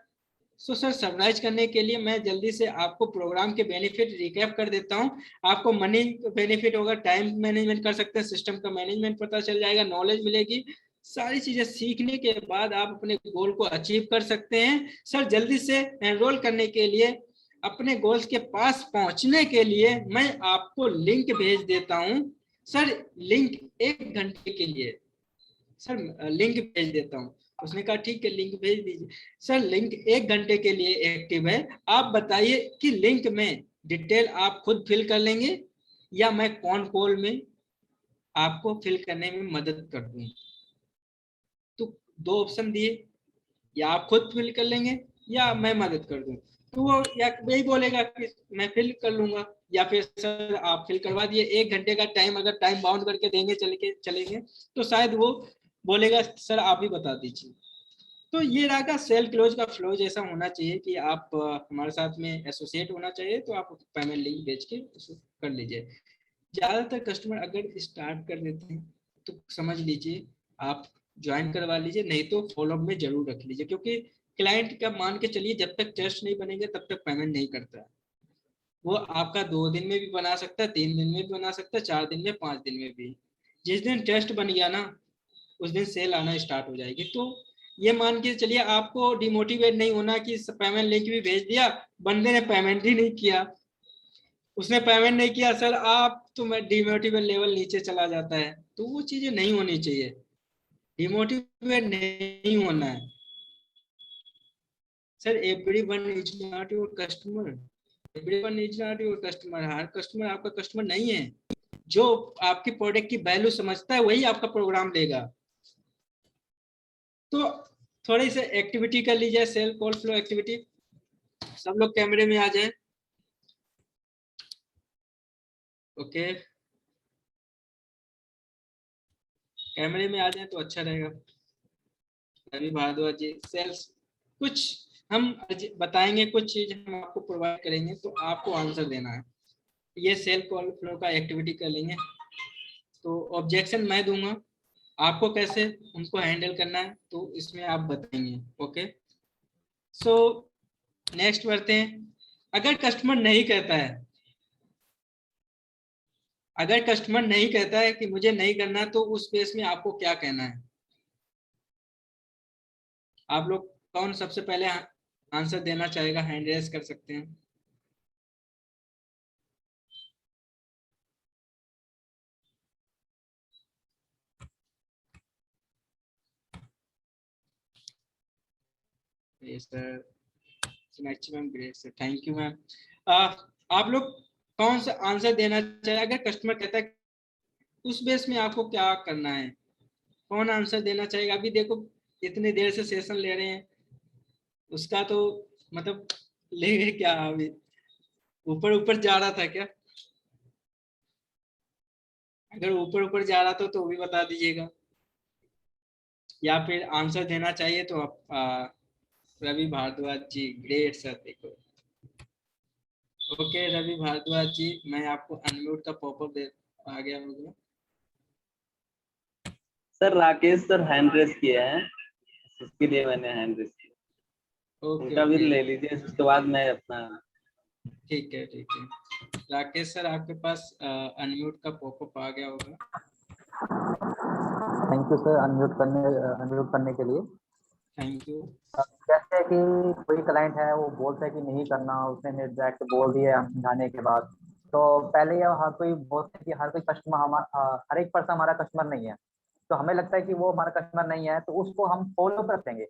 सो सर समराइज करने के लिए मैं जल्दी से आपको प्रोग्राम के बेनिफिट रिकैप कर देता हूँ। आपको मनी बेनिफिट होगा, टाइम मैनेजमेंट कर सकते हैं, सिस्टम का मैनेजमेंट पता चल जाएगा, नॉलेज मिलेगी। सारी चीजें सीखने के बाद आप अपने गोल को अचीव कर सकते हैं। सर जल्दी से एनरोल करने के लिए, अपने गोल्स के पास पहुंचने के लिए मैं आपको लिंक भेज देता हूं। सर लिंक 1 घंटे के लिए, सर लिंक भेज देता हूं। उसने कहा ठीक है लिंक भेज दीजिए। सर लिंक 1 घंटे के लिए एक्टिव है। आप बताइए कि लिंक में डिटेल आप खुद फिल कर लेंगे या मैं कॉन कॉल में आपको फिल करने में मदद कर दूं। तो 2 ऑप्शन दिए, या आप खुद फिल कर लेंगे या मैं मदद कर दूं। तो वो या वही बोलेगा कि मैं फिल कर लूंगा, या फिर सर आप फिल करवा दिए। 1 घंटे का टाइम अगर टाइम बाउंड करके देंगे चलेंगे तो शायद वो बोलेगा सर आप ही बता दीजिए। तो ये रहा का सेल क्लोज का फ्लो जैसा होना चाहिए कि आप हमारे साथ में एसोसिएट होना चाहिए, तो आप पेमेंट लिंक भेज के कर लीजिए। ज्यादातर कस्टमर अगर स्टार्ट कर देते हैं तो समझ लीजिए आप ज्वाइन करवा लीजिए, नहीं तो फॉलोअप में जरूर रख लीजिए, क्योंकि क्लाइंट का मान के चलिए जब तक टेस्ट नहीं बनेंगे तब तक पेमेंट नहीं करता है। वो आपका 2 दिन में भी बना सकता है, 3 दिन में भी बना सकता है, 4 दिन में, 5 दिन में भी। जिस दिन टेस्ट बन गया ना उस दिन सेल आना स्टार्ट हो जाएगी। तो ये मान के चलिए आपको डिमोटिवेट नहीं होना कि पेमेंट लिंक भी भेज दिया, बंदे ने पेमेंट ही नहीं किया, उसने पेमेंट नहीं किया सर आप तो मैं डिमोटिवेट लेवल नीचे चला जाता है। तो वो चीजें नहीं होनी चाहिए, डिमोटिवेट नहीं होना है। Sir everyone is not your customer, everyone is not your customer. Her customer आपका कस्टमर नहीं है। जो आपकी प्रोडक्ट की वैल्यू समझता है वही आपका प्रोग्राम लेगा। तो थोड़ी सी एक्टिविटी कर लीजिए, सेल कॉल फ्लो एक्टिविटी। सब लोग कैमरे में आ जाए। ओके कैमरे में आ जाए तो अच्छा रहेगा। रवि भारद्वाज जी सेल्स, कुछ हम बताएंगे, कुछ चीज हम आपको प्रोवाइड करेंगे तो आपको आंसर देना है। ये सेल कॉल फ्लो का एक्टिविटी कर लेंगे। तो ऑब्जेक्शन मैं दूंगा, आपको कैसे उनको हैंडल करना है तो इसमें आप बताएंगे। ओके सो नेक्स्ट बढ़ते हैं। अगर कस्टमर नहीं कहता है, अगर कस्टमर नहीं कहता है कि मुझे नहीं करना, तो उस केस में आपको क्या कहना है? आप लोग कौन सबसे पहले आंसर देना चाहेगा? हैंड रेज कर सकते हैं। Sir maximum great sir, thank you ma'am. आप लोग कौन सा आंसर देना चाहिए? अगर कस्टमर कहता है उस बेस में आपको क्या करना है? कौन आंसर देना चाहेगा? अभी देखो इतनी देर से सेशन ले रहे हैं, उसका तो मतलब ले गए क्या? अभी ऊपर ऊपर जा रहा था क्या? अगर ऊपर ऊपर जा रहा था तो भी बता दीजिएगा, या फिर आंसर देना चाहिए तो आप रवि भारद्वाज जी ग्रेट सर। देखो ओके रवि भारद्वाज जी, मैं आपको अनम्यूट का पॉपअप दे आ गया होगा। Sir Rakesh sir hand raise किए हैं, उसके लिए मैंने हैंड रेस किया। ओके उनका भी ओके ले लीजिए, उसके बाद मैं अपना। ठीक है ठीक है। राकेश सर आपके पास अनम्यूट का पॉपअप आ गया होगा। थैंक यू सर अनम्यूट करने के लिए। Thank you. जैसे कि कोई क्लाइंट है वो बोलता है कि नहीं करना, उसने डायरेक्ट बोल दिया हम समझाने के बाद, तो पहले ये हर कोई बोलते हैं कि हर कोई कस्टमर हर एक पर्सन हमारा कस्टमर नहीं है। तो हमें लगता है कि वो हमारा कस्टमर नहीं है, तो उसको हम फॉलो पर रखेंगे,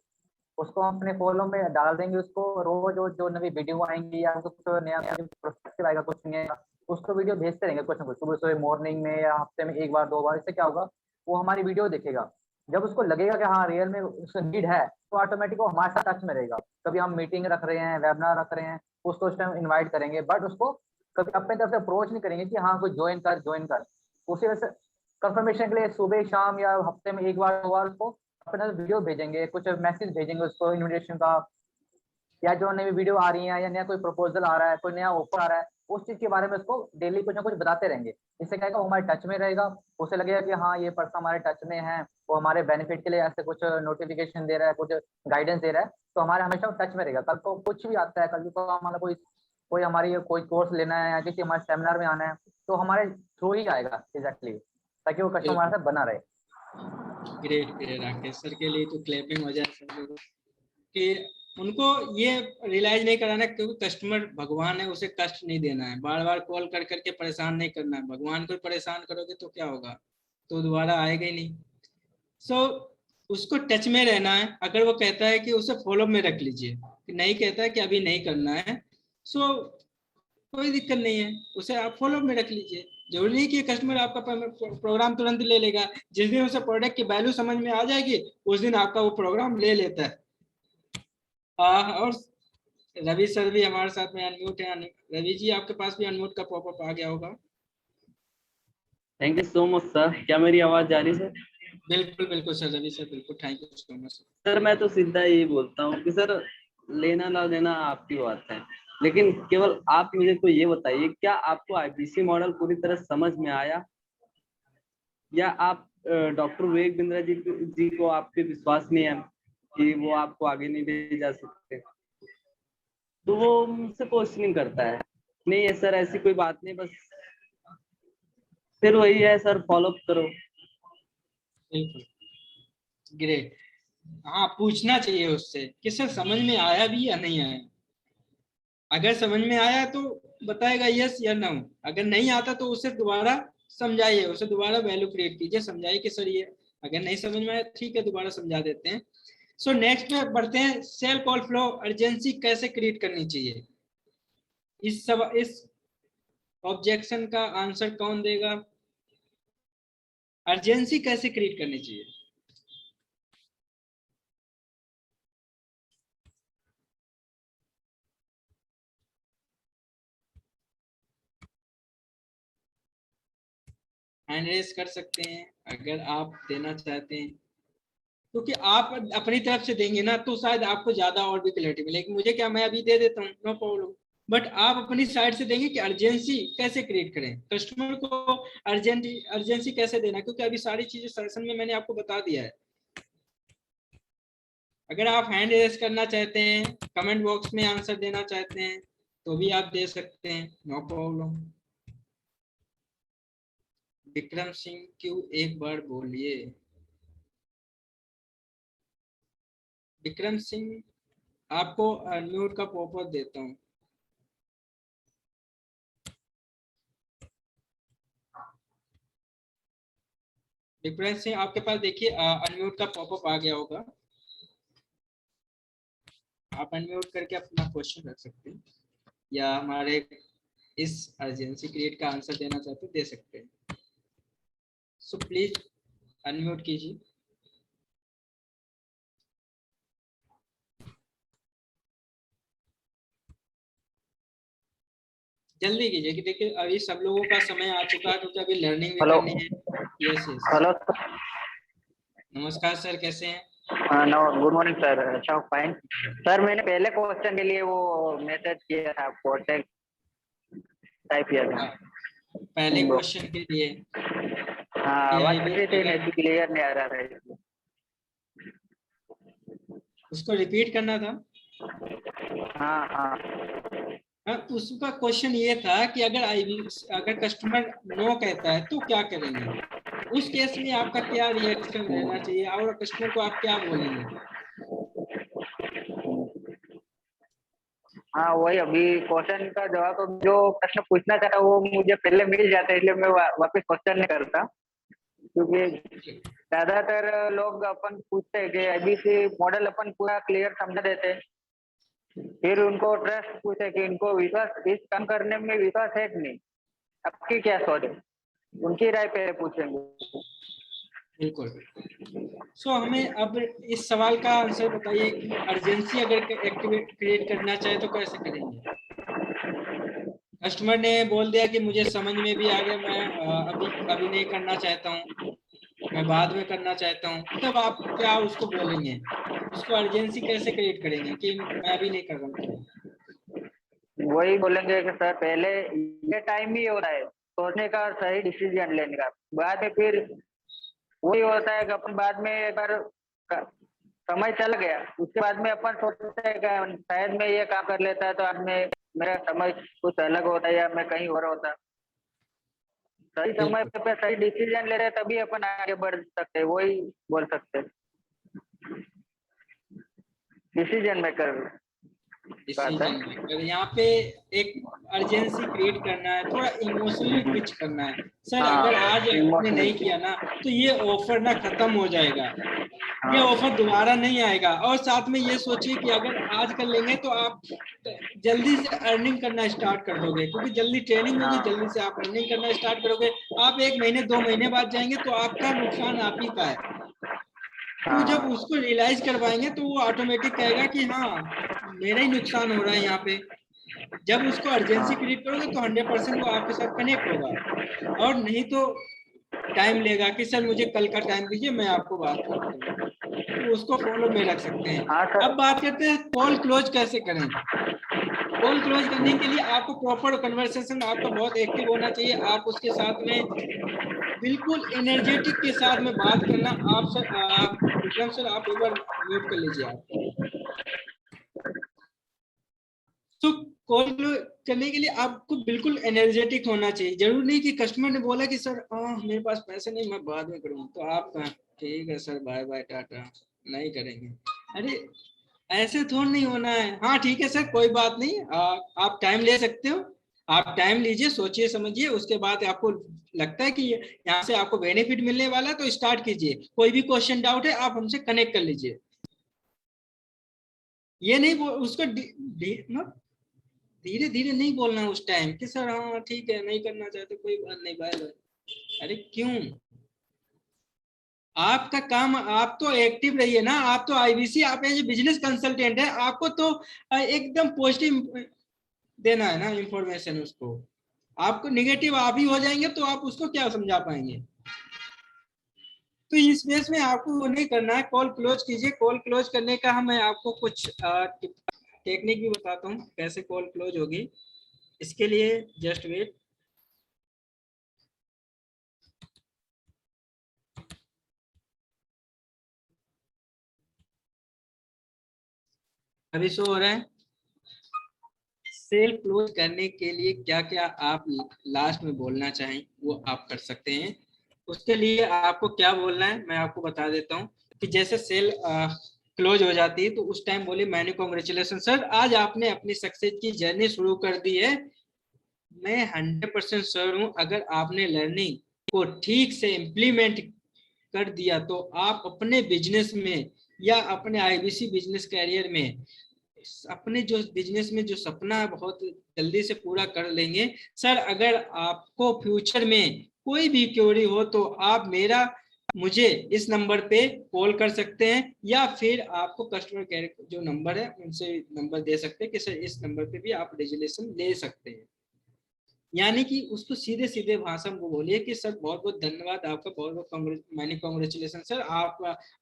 उसको हम अपने फॉलो में डाल देंगे। उसको रोज जो नई वीडियो आएंगी या कुछ नया प्रोस्पेक्टिव आएगा, कुछ नया, उसको वीडियो भेजते रहेंगे कुछ ना कुछ, सुबह सुबह मॉर्निंग में या हफ्ते में 1 बार 2 बार। इससे क्या होगा, वो हमारी वीडियो देखेगा। जब उसको लगेगा कि हाँ रियल में उसको नीड है, तो ऑटोमेटिक वो हमारे साथ टच में रहेगा। कभी हम मीटिंग रख रहे हैं, वेबिनार रख रहे हैं, उसको उस टाइम इन्वाइट करेंगे, बट उसको कभी अपने तरफ से अप्रोच नहीं करेंगे कि हाँ कोई ज्वाइन कर। उसी वजह से कंफर्मेशन के लिए सुबह शाम या हफ्ते में 1 बार 2 बार उसको अपना वीडियो भेजेंगे, कुछ मैसेज भेजेंगे उसको इन्विटेशन का, या जो नई वीडियो आ रही है या नया कोई प्रपोजल आ रहा है, कोई नया ऑफर आ रहा है, उस चीज के बारे में उसको डेली कुछ ना कुछ बताते रहेंगे। इससे क्या वो हमारे टच में रहेगा, उसे लगेगा कि हाँ ये पर्सन हमारे टच में है, वो हमारे बेनिफिट के लिए ऐसे कुछ नोटिफिकेशन दे रहा है, कुछ गाइडेंस दे रहा है, तो हमारे हमेशा टच में रहेगा। कल को कुछ भी आता है, कल को हमारा कोई हमारी कोई कोर्स लेना है या किसी हमारे सेमिनार में आना है, तो हमारे थ्रू ही आएगा एग्जैक्टली, ताकि वो कस्टमर हमारे साथ बना रहे। ग्रेट ग्रेट राकेश सर के लिए तो क्लैपिंग हो जाए सब लोगों कि उनको ये रियलाइज नहीं कराना क्योंकि कस्टमर भगवान है, उसे कष्ट नहीं देना है, बार बार कॉल कर करके परेशान नहीं करना है। भगवान को परेशान करोगे तो क्या होगा, तो दोबारा आएगा ही नहीं। सो उसको टच में रहना है। अगर वो कहता है कि उसे फॉलो में रख लीजिए, कि नहीं कहता है कि अभी नहीं करना है, सो कोई दिक्कत नहीं है, उसे आप फॉलो में रख लीजिए। जरूरी नहीं कि कस्टमर आपका प्रोग्राम तुरंत ले लेगा। जिस दिन उसे प्रोडक्ट की वैल्यू समझ में आ जाएगी उस दिन आपका वो प्रोग्राम ले लेता है। और रवि सर भी हमारे साथ में अनम्यूट है। रवि जी आपके पास भी अनम्यूट का पॉपअप आ गया होगा। Thank you so much sir. क्या मेरी आवाज जा रही है सर? बिल्कुल बिल्कुल सर, रवि सर बिल्कुल, thank you so much sir. मैं तो सीधा यही बोलता हूँ कि सर लेना ना देना आपकी बात है, लेकिन केवल आप मुझे तो ये बताइए, क्या आपको आईपीसी मॉडल पूरी तरह समझ में आया, या आप डॉक्टर विवेक बिंद्रा जी को आपके विश्वास नहीं है कि वो आपको आगे नहीं ले जा सकते, तो वो मुझसे क्वेश्चनिंग करता है। नहीं है सर ऐसी कोई बात नहीं, बस फिर वही है सर, फॉलो करो। बिल्कुल ग्रेट। हाँ पूछना चाहिए उससे कि सर समझ में आया भी या नहीं आया। अगर समझ में आया तो बताएगा यस या नो, अगर नहीं आता तो उसे दोबारा समझाइए, उसे दोबारा वैल्यू क्रिएट कीजिए, समझाइए कि सर ये अगर नहीं समझ में आया ठीक है दोबारा समझा देते हैं। सो नेक्स्ट में बढ़ते हैं, सेल कॉल फ्लो अर्जेंसी कैसे क्रिएट करनी चाहिए। इस ऑब्जेक्शन का आंसर कौन देगा, अर्जेंसी कैसे क्रिएट करनी चाहिए। हैंड रेस कर सकते हैं अगर आप देना चाहते हैं, क्योंकि आप अपनी तरफ से देंगे ना तो शायद आपको ज्यादा और भी क्लैरिटी मिलेगी। मुझे क्या, मैं अभी दे देता हूँ, नो प्रॉब्लम, बट आप अपनी साइड से देंगे कि अर्जेंसी कैसे क्रिएट करें, कस्टमर को अर्जेंसी कैसे देना, क्योंकि अभी सारी चीजें सेशन में मैंने आपको बता दिया है। अगर आप हैंड रेस करना चाहते हैं, कमेंट बॉक्स में आंसर देना चाहते हैं तो भी आप दे सकते हैं, नो प्रॉब्लम। विक्रम सिंह क्यों एक बार बोलिए। विक्रम सिंह आपको अनम्यूट का पॉपअप देता हूँ। विक्रम सिंह आपके पास देखिए अनम्यूट का पॉपअप आ गया होगा, आप अनम्यूट करके अपना क्वेश्चन रख सकते हैं या हमारे इस अर्जेंसी क्रिएट का आंसर देना चाहते हैं दे सकते हैं। सो प्लीज अनम्यूट कीजिए। जल्दी कीजिए कि देखिए अभी सब लोगों का समय आ चुका है क्योंकि अभी लर्निंग भी करनी है। Yes yes. हेलो नमस्कार सर, कैसे हैं? No good morning sir. अच्छा फाइन सर। मैंने पहले क्वेश्चन के लिए वो मैसेज किया था आपको, टाइप किया था पहले क्वेश्चन के लिए। हाँ वापस से क्लियर नहीं आ रहा था, उसको रिपीट करना था। हाँ हाँ उसका क्वेश्चन ये था कि अगर कस्टमर नो कहता है तो क्या करेंगे, उस केस में आपका क्या रिएक्शन रहना चाहिए और कस्टमर को आप क्या बोलेंगे। हाँ वही अभी क्वेश्चन का जवाब तो जो प्रश्न पूछना चाहता वो मुझे पहले मिल जाता है, इसलिए मैं वापस क्वेश्चन नहीं करता, क्योंकि ज्यादातर लोग अपन पूछते हैं कि एबीसी मॉडल अपन पूरा क्लियर समझा देते हैं, फिर उनको ट्रस्ट पूछे कि इनको विश्वास इस काम करने में विश्वास है कि नहीं, आपकी क्या सोच है, उनकी राय पहले पूछेंगे। बिल्कुल। सो हमें अब इस सवाल का आंसर बताइए कि अर्जेंसी अगर क्रिएट करना चाहे तो कैसे करेंगे। कस्टमर ने बोल दिया कि मुझे समझ में भी आ गया, मैं अभी नहीं करना चाहता हूँ, मैं बाद में करना चाहता हूँ, तब आप क्या उसको बोलेंगे, उसको अर्जेंसी कैसे क्रिएट करेंगे कि मैं अभी नहीं कर रहा हूँ। वही बोलेंगे कि सर पहले ये टाइम ही हो रहा है सोचने का और सही डिसीजन लेने का, बाद में फिर वही होता है कि अपन बाद में एक बार समय चल गया उसके बाद में अपन सोचते हैं कि शायद मैं ये काम कर लेता है तो आज में मेरा समय कुछ अलग होता है या मैं कहीं और होता। सही समय पे सही डिसीजन ले रहे तभी अपन आगे बढ़ सकते हैं, वही बोल सकते हैं डिसीजन मेकर। डिसीजन मेकर यहाँ पे एक अर्जेंसी क्रिएट करना है, थोड़ा इमोशनली पिच करना है। सर अगर आज आपने नहीं किया ना तो ये ऑफर ना खत्म हो जाएगा, ये ऑफर दोबारा नहीं आएगा। और साथ में ये सोचिए कि अगर आज कर लेंगे तो आप जल्दी से अर्निंग करना स्टार्ट कर दोगे, क्योंकि जल्दी ट्रेनिंग होगी, जल्दी से आप अर्निंग करना स्टार्ट करोगे। आप 1 महीने 2 महीने बाद जाएंगे तो आपका नुकसान आप ही का है। तो जब उसको रियलाइज करवाएंगे तो वो ऑटोमेटिक कहेगा कि हाँ मेरा ही नुकसान हो रहा है यहाँ पे। जब उसको अर्जेंसी क्रिएट करोगे तो 100% वो आपके साथ कनेक्ट होगा, और नहीं तो टाइम लेगा कि सर मुझे कल का टाइम दीजिए मैं आपको बात करता हूँ, तो उसको फॉलो में रख सकते हैं। अब बात करते हैं कॉल क्लोज कैसे करें। कॉल क्लोज करने के लिए आपको प्रॉपर कन्वर्सेशन आपका बहुत एक्टिव होना चाहिए। आप उसके साथ में बिल्कुल एनर्जेटिक के साथ में बात करना। आप सर विक्रम सर आप एक बार म्यूट कर लीजिए आप। तो कॉल करने के लिए आपको बिल्कुल एनर्जेटिक होना चाहिए। जरूर नहीं कि कस्टमर ने बोला कि सर मेरे पास पैसे नहीं मैं बाद में करूँगा, तो आप ठीक है सर बाय बाय टाटा नहीं करेंगे। अरे ऐसे थोड़ा नहीं होना है। हाँ ठीक है सर कोई बात नहीं, आप टाइम ले सकते हो, आप टाइम लीजिए सोचिए समझिए, उसके बाद आपको लगता है कि यहाँ से आपको बेनिफिट मिलने वाला है तो स्टार्ट कीजिए। कोई भी क्वेश्चन डाउट है आप हमसे कनेक्ट कर लीजिए। ये नहीं उसको धीरे धीरे नहीं बोलना उस टाइम कि सर हाँ ठीक है नहीं करना चाहते कोई बात नहीं बाय बाय। अरे क्यों, आपका काम, आप तो एक्टिव रहिए ना। आप तो आईबीसी आप जो बिजनेस कंसल्टेंट है, आपको तो एकदम पॉजिटिव देना है ना इंफॉर्मेशन उसको। आपको निगेटिव आप ही हो जाएंगे तो आप उसको क्या समझा पाएंगे। तो इस बेस में आपको वो नहीं करना है। कॉल क्लोज कीजिए। कॉल क्लोज करने का मैं आपको कुछ टेक्निक भी बताता हूँ कैसे कॉल क्लोज होगी। इसके लिए जस्ट वेट। अभी शो हो रहा है। सेल क्लोज करने के लिए क्या क्या आप लास्ट में बोलना चाहें वो आप कर सकते हैं। उसके लिए आपको क्या बोलना है मैं आपको बता देता हूँ कि जैसे सेल क्लोज हो जाती है तो उस टाइम बोले मैंने कांग्रेचुलेशन सर आज आपने अपनी सक्सेस की जर्नी शुरू कर दी है। मैं 100% श्योर हूँ अगर आपने लर्निंग को ठीक से इम्प्लीमेंट कर दिया तो आप अपने बिजनेस में या अपने आईबीसी बिजनेस कैरियर में अपने जो बिजनेस में जो सपना है बहुत जल्दी से पूरा कर लेंगे। सर अगर आपको फ्यूचर में कोई भी क्वेरी हो तो आप मुझे इस नंबर पे कॉल कर सकते हैं, या फिर आपको कस्टमर केयर जो नंबर है उनसे नंबर दे सकते हैं कि सर इस नंबर पे भी आप रेजुलेशन ले सकते हैं। यानी कि उसको सीधे सीधे भाषा में बोलिए कि सर बहुत बहुत धन्यवाद आपका, बहुत बहुत मैनी कांग्रेचुलेशन सर, आप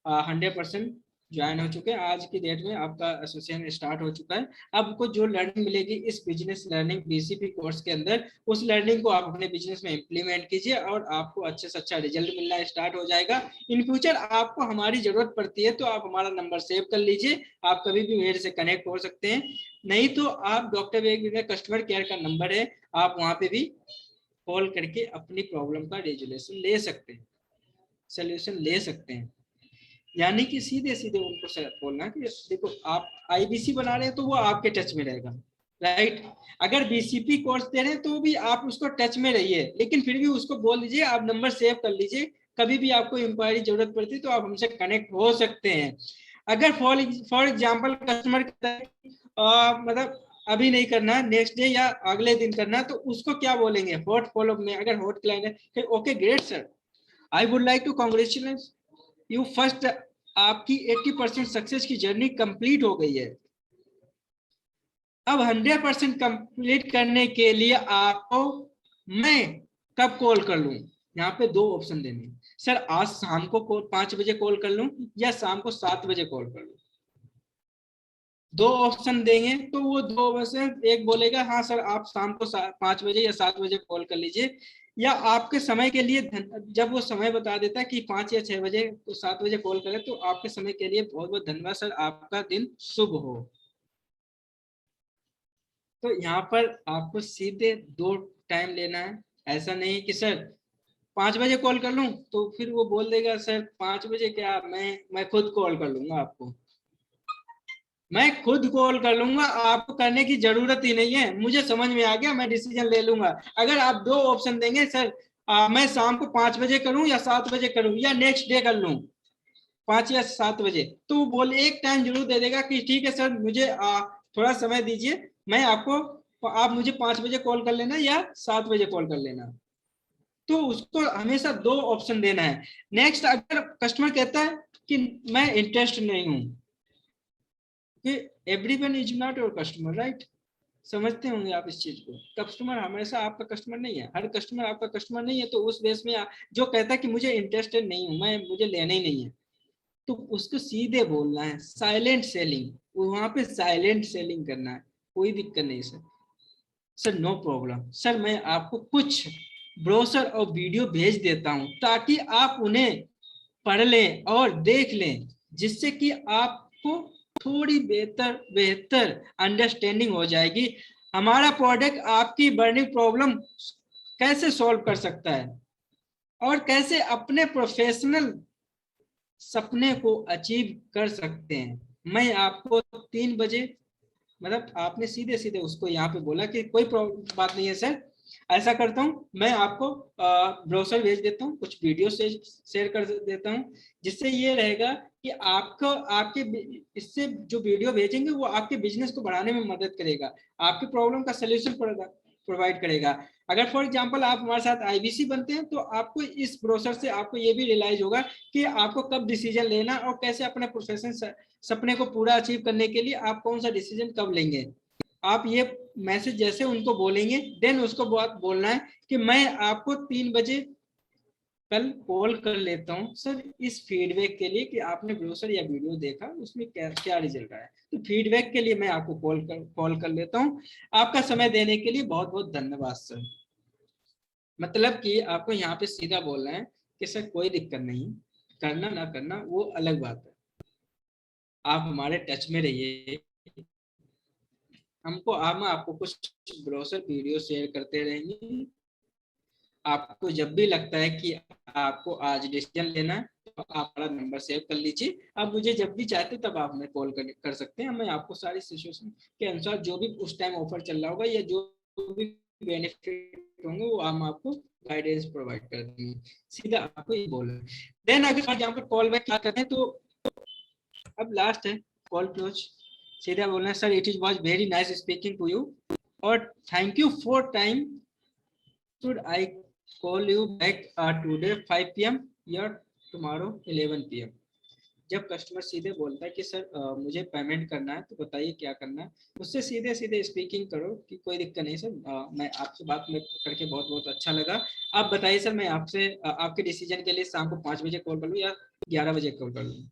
100% ज्वाइन हो चुके हैं। आज की डेट में आपका एसोसिएशन स्टार्ट हो चुका है। आपको जो लर्निंग मिलेगी इस बिजनेस लर्निंग बीसीपी कोर्स के अंदर, उस लर्निंग को आप अपने बिजनेस में इम्प्लीमेंट कीजिए और आपको अच्छे से अच्छा रिजल्ट मिलना स्टार्ट हो जाएगा। इन फ्यूचर आपको हमारी जरूरत पड़ती है तो आप हमारा नंबर सेव कर लीजिए, आप कभी भी मेरे से कनेक्ट हो सकते हैं। नहीं तो आप डॉक्टर वेग कस्टमर केयर का नंबर है, आप वहां पे भी कॉल करके अपनी प्रॉब्लम का रेजुलेशन ले सकते हैं, सोल्यूशन ले सकते हैं। यानी कि सीधे सीधे उनको बोलना कि देखो आप आईबीसी बना रहे हैं तो वो आपके टच में रहेगा, राइट। अगर बीसीपी कोर्स दे रहे हैं तो भी आप उसको टच में रहिए, लेकिन फिर भी उसको बोल दीजिए आप नंबर सेव कर लीजिए, कभी भी आपको इंक्वायरी जरूरत पड़ती है तो आप हमसे कनेक्ट हो सकते हैं। अगर फॉर एग्जाम्पल कस्टमर मतलब अभी नहीं करना, नेक्स्ट डे या अगले दिन करना, तो उसको क्या बोलेंगे हॉट फॉलोअप में। अगर हॉट क्लाइंट है okay great sir, I would like to congratulate you first, आपकी 80% सक्सेस की जर्नी कंप्लीट हो गई है। अब 100% कंप्लीट करने के लिए आपको मैं कब कॉल कर लूं, यहाँ पे 2 ऑप्शन देने। सर आज शाम को 5 बजे कॉल कर लूं या शाम को 7 बजे कॉल कर लूं। 2 ऑप्शन देंगे तो वो 2 ऑप्शन, एक बोलेगा हाँ सर आप शाम को 5 बजे या 7 बजे कॉल कर लीजिए, या आपके समय के लिए जब वो समय बता देता है कि 5 या 6 बजे तो 7 बजे कॉल करें, तो आपके समय के लिए बहुत बहुत धन्यवाद सर, आपका दिन शुभ हो। तो यहाँ पर आपको सीधे 2 टाइम लेना है। ऐसा नहीं कि सर 5 बजे कॉल कर लूं, तो फिर वो बोल देगा सर 5 बजे क्या, मैं खुद कॉल कर लूंगा आपको, मैं खुद कॉल कर लूंगा, आपको करने की जरूरत ही नहीं है, मुझे समझ में आ गया, मैं डिसीजन ले लूंगा। अगर आप 2 ऑप्शन देंगे सर मैं शाम को 5 बजे करूं या 7 बजे करूं या नेक्स्ट डे कर लूं 5 या 7 बजे, तो वो बोले एक टाइम जरूर दे देगा कि ठीक है सर मुझे थोड़ा समय दीजिए, मैं आपको, आप मुझे 5 बजे कॉल कर लेना या 7 बजे कॉल कर लेना। तो उसको हमेशा 2 ऑप्शन देना है। नेक्स्ट, अगर कस्टमर कहता है कि मैं इंटरेस्ट नहीं हूं, कि everyone is not your customer, right? समझते होंगे आप इस चीज को, कस्टमर हमेशा आपका कस्टमर नहीं है, हर कस्टमर आपका कस्टमर नहीं है। तो उस बेस में जो कहता है कि मुझे इंटरेस्टेड नहीं हूं, मुझे लेना ही नहीं है, तो उसको सीधे बोलना है साइलेंट सेलिंग, वहां पे साइलेंट सेलिंग करना है, कोई दिक्कत नहीं sir. Sir no problem sir, मैं आपको कुछ ब्रोशर और वीडियो भेज देता हूं ताकि आप उन्हें पढ़ लें और देख लें, जिससे कि आपको थोड़ी बेहतर अंडरस्टैंडिंग हो जाएगी हमारा प्रोडक्ट आपकी बर्निंग प्रॉब्लम कैसे सॉल्व कर सकता है और कैसे अपने प्रोफेशनल सपने को अचीव कर सकते हैं। मैं आपको 3 बजे, मतलब आपने सीधे सीधे उसको यहाँ पे बोला कि कोई बात नहीं है सर, ऐसा करता हूँ मैं आपको ब्रोशर भेज देता हूँ, कुछ वीडियो से शेयर कर देता हूँ, जिससे ये रहेगा कि आपको आपके इससे जो वीडियो भेजेंगे वो आपके बिजनेस को बढ़ाने में मदद करेगा, आपकी प्रॉब्लम का सोल्यूशन प्रोवाइड करेगा। अगर फॉर एग्जांपल आप हमारे साथ आईबीसी बनते हैं, तो आपको इस ब्रोशर से आपको ये भी रियलाइज होगा कि आपको कब डिसीजन लेना और कैसे अपने प्रोफेशन सपने को पूरा अचीव करने के लिए आप कौन सा डिसीजन कब लेंगे। आप ये मैसेज जैसे उनको बोलेंगे, देन उसको बात बोलना है कि मैं आपको 3 बजे कल कॉल कर लेता हूं सर इस फीडबैक के लिए कि आपने ब्रोशर या वीडियो देखा, उसमें क्या रिजल्ट आया, तो फीडबैक के लिए मैं आपको कॉल कर लेता हूं। आपका समय देने के लिए बहुत बहुत धन्यवाद सर। मतलब कि आपको यहाँ पे सीधा बोलना है कि सर कोई दिक्कत नहीं, करना ना करना वो अलग बात है, आप हमारे टच में रहिए, हम आपको कुछ ब्रोशर वीडियो शेयर करते रहेंगे। आपको जब भी लगता है कि आपको आज डिसीजन लेना है, तो आप हमारा नंबर सेव कर लीजिए, आप मुझे जब भी चाहते तब आप हमें कॉल कर सकते हैं। मैं आपको सारी सिचुएशन के अनुसार जो भी उस टाइम ऑफर चल रहा होगा या जो भी बेनिफिट होंगे वो हम आपको गाइडेंस प्रोवाइड कर देंगे। सीधा आपको ये बोलना है। देन अगर यहाँ पर कॉल बैक करते हैं, तो अब लास्ट है कॉल क्लोज, सीधा बोलना है sir it is was very nice speaking to you और thank you for time, should I call you back today 5 PM या tomorrow 11 PM। जब कस्टमर सीधे बोलता है कि सर मुझे पेमेंट करना है, तो बताइए क्या करना है, उससे सीधे सीधे स्पीकिंग करो कि कोई दिक्कत नहीं सर, मैं आपसे बात में करके बहुत बहुत अच्छा लगा। आप बताइए सर, मैं आपसे आपके डिसीजन के लिए शाम को 5 बजे कॉल कर लूँ या 11 बजे कॉल कर लूँ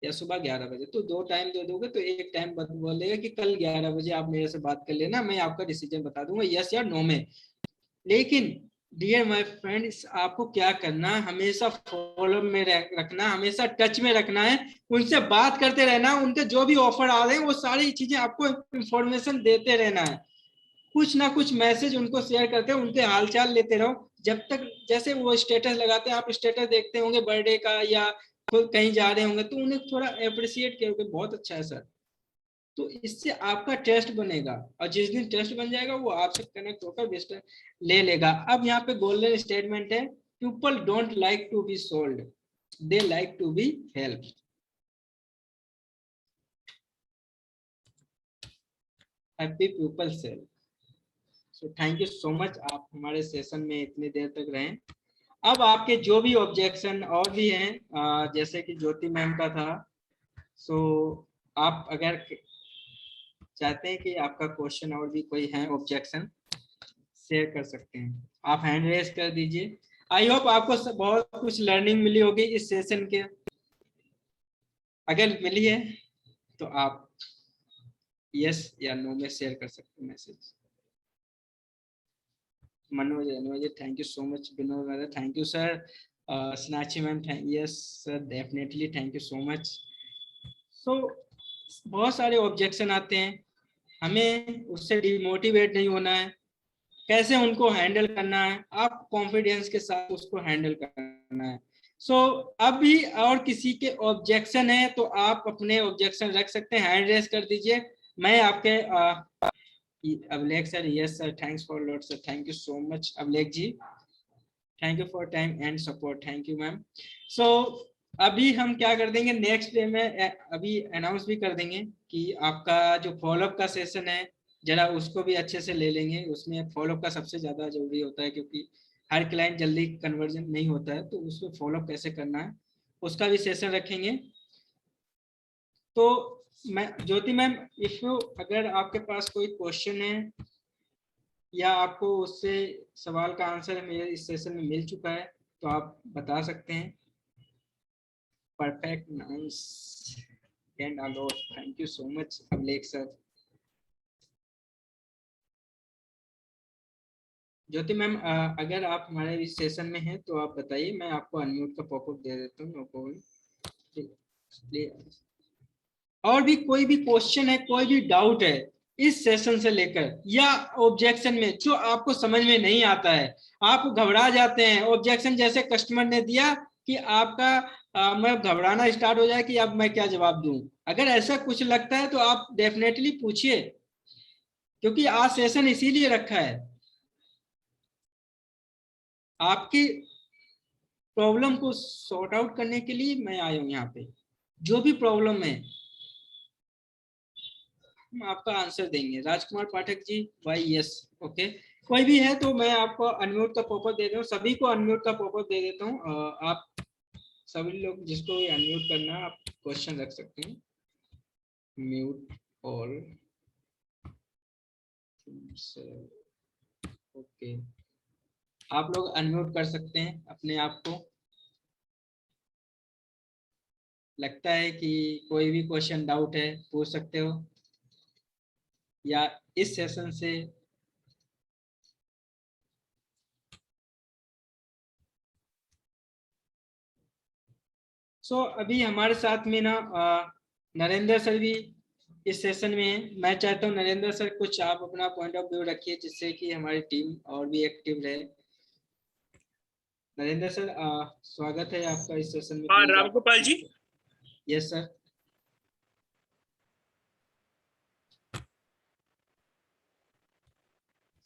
या सुबह 11 बजे। तो 2 टाइम दे दोगे तो एक टाइम बोलेगा कि कल 11 बजे आप मेरे से बात कर लेना, मैं आपका डिसीजन बता दूंगा यस या नो में। लेकिन डियर माय फ्रेंड्स, आपको क्या करना है, हमेशा फॉलो में रखना, हमेशा टच में रखना है, उनसे बात करते रहना, उनके जो भी ऑफर आ रहे हैं वो सारी चीजें आपको इंफॉर्मेशन देते रहना है, कुछ ना कुछ मैसेज उनको शेयर करते हैं, उनके हालचाल लेते रहो। जब तक जैसे वो स्टेटस लगाते हैं, आप स्टेटस देखते होंगे बर्थडे का या कहीं जा रहे होंगे, तो उन्हें थोड़ा अप्रिशिएट करोगे, बहुत अच्छा है सर, तो इससे आपका टेस्ट बनेगा और जिस दिन टेस्ट बन जाएगा वो आपसे कनेक्ट होकर बेस्ट ले लेगा। अब यहाँ पे गोल्डन स्टेटमेंट है, people don't like to be sold, they like to be help. Happy people sell. So thank you so much, आप हमारे सेशन में इतनी देर तक रहें। अब आपके जो भी ऑब्जेक्शन और भी हैं, जैसे कि ज्योति मैम का था, सो आप अगर चाहते हैं कि आपका क्वेश्चन और भी कोई है ऑब्जेक्शन शेयर कर सकते हैं, आप हैंड रेज कर दीजिए। आई होप आपको बहुत कुछ लर्निंग मिली होगी इस सेशन के, अगर मिली है तो आप यस या नो में शेयर कर सकते हैं message. Manoj thank you so much. Vinod thank you sir. स्नैची ma'am yes sir definitely thank you so much. So बहुत सारे ऑब्जेक्शन आते हैं, हमें उससे डिमोटिवेट नहीं होना है, कैसे उनको हैंडल करना है, आप कॉन्फिडेंस के साथ उसको हैंडल करना है। सो अभी और किसी के ऑब्जेक्शन है तो आप अपने ऑब्जेक्शन रख सकते हैं, हैंड रेस कर दीजिए। मैं आपके Abhilekh sir yes sir thanks for lot sir thank you so much Abhilekh ji, thank you for time and support, thank you ma'am. So अभी हम क्या कर देंगे नेक्स्ट डे में, अभी अनाउंस भी कर देंगे कि आपका जो फॉलोअप का सेशन है जरा उसको भी अच्छे से ले लेंगे। उसमें फॉलोअप का सबसे ज़्यादा जरूरी होता है, क्योंकि हर क्लाइंट जल्दी कन्वर्जन नहीं होता है, तो उसमें फॉलोअप कैसे करना है उसका भी सेशन रखेंगे। तो मैं ज्योति मैम अगर आपके पास कोई क्वेश्चन है या आपको उससे सवाल का आंसर मेरे इस सेशन में मिल चुका है तो आप बता सकते हैं। Perfect nice and a lot thank you so much अभिलेख सर। ज्योति मैम अगर आप हमारे इस सेशन में हैं तो आप बताइए, मैं आपको अनम्यूट का पॉपअप दे देता हूँ, नो प्रॉब्लम। और भी कोई भी क्वेश्चन है, कोई भी डाउट है इस सेशन से लेकर या ऑब्जेक्शन में जो आपको समझ में नहीं आता है, आप घबरा जाते हैं ऑब्जेक्शन जैसे कस्टमर ने दिया कि आपका मैं घबराना स्टार्ट हो जाए कि अब मैं क्या जवाब दूं, अगर ऐसा कुछ लगता है तो आप डेफिनेटली पूछिए, क्योंकि आज सेशन इसीलिए रखा है, आपकी प्रॉब्लम को सॉर्ट आउट करने के लिए मैं आया हूं यहाँ पे। जो भी प्रॉब्लम है हम आपका आंसर देंगे। राजकुमार Pathak ji Y yes okay, कोई भी है तो मैं आपको अनम्यूट का पॉपअप दे देता हूँ, सभी को अनम्यूट का पॉपअप दे देता हूँ। आप सभी लोग जिसको अनम्यूट करना है आप क्वेश्चन रख सकते हैं। म्यूट ऑल ओके, आप लोग अनम्यूट कर सकते हैं अपने आप को। लगता है कि कोई भी क्वेश्चन डाउट है पूछ सकते हो, या इस सेशन से अभी हमारे साथ में ना नरेंद्र सर भी इस सेशन में है। मैं चाहता हूँ नरेंद्र सर कुछ आप अपना पॉइंट ऑफ व्यू रखिए जिससे कि हमारी टीम और भी एक्टिव रहे। नरेंद्र सर स्वागत है आपका इस सेशन में। हाँ Ramgopal ji. Yes sir.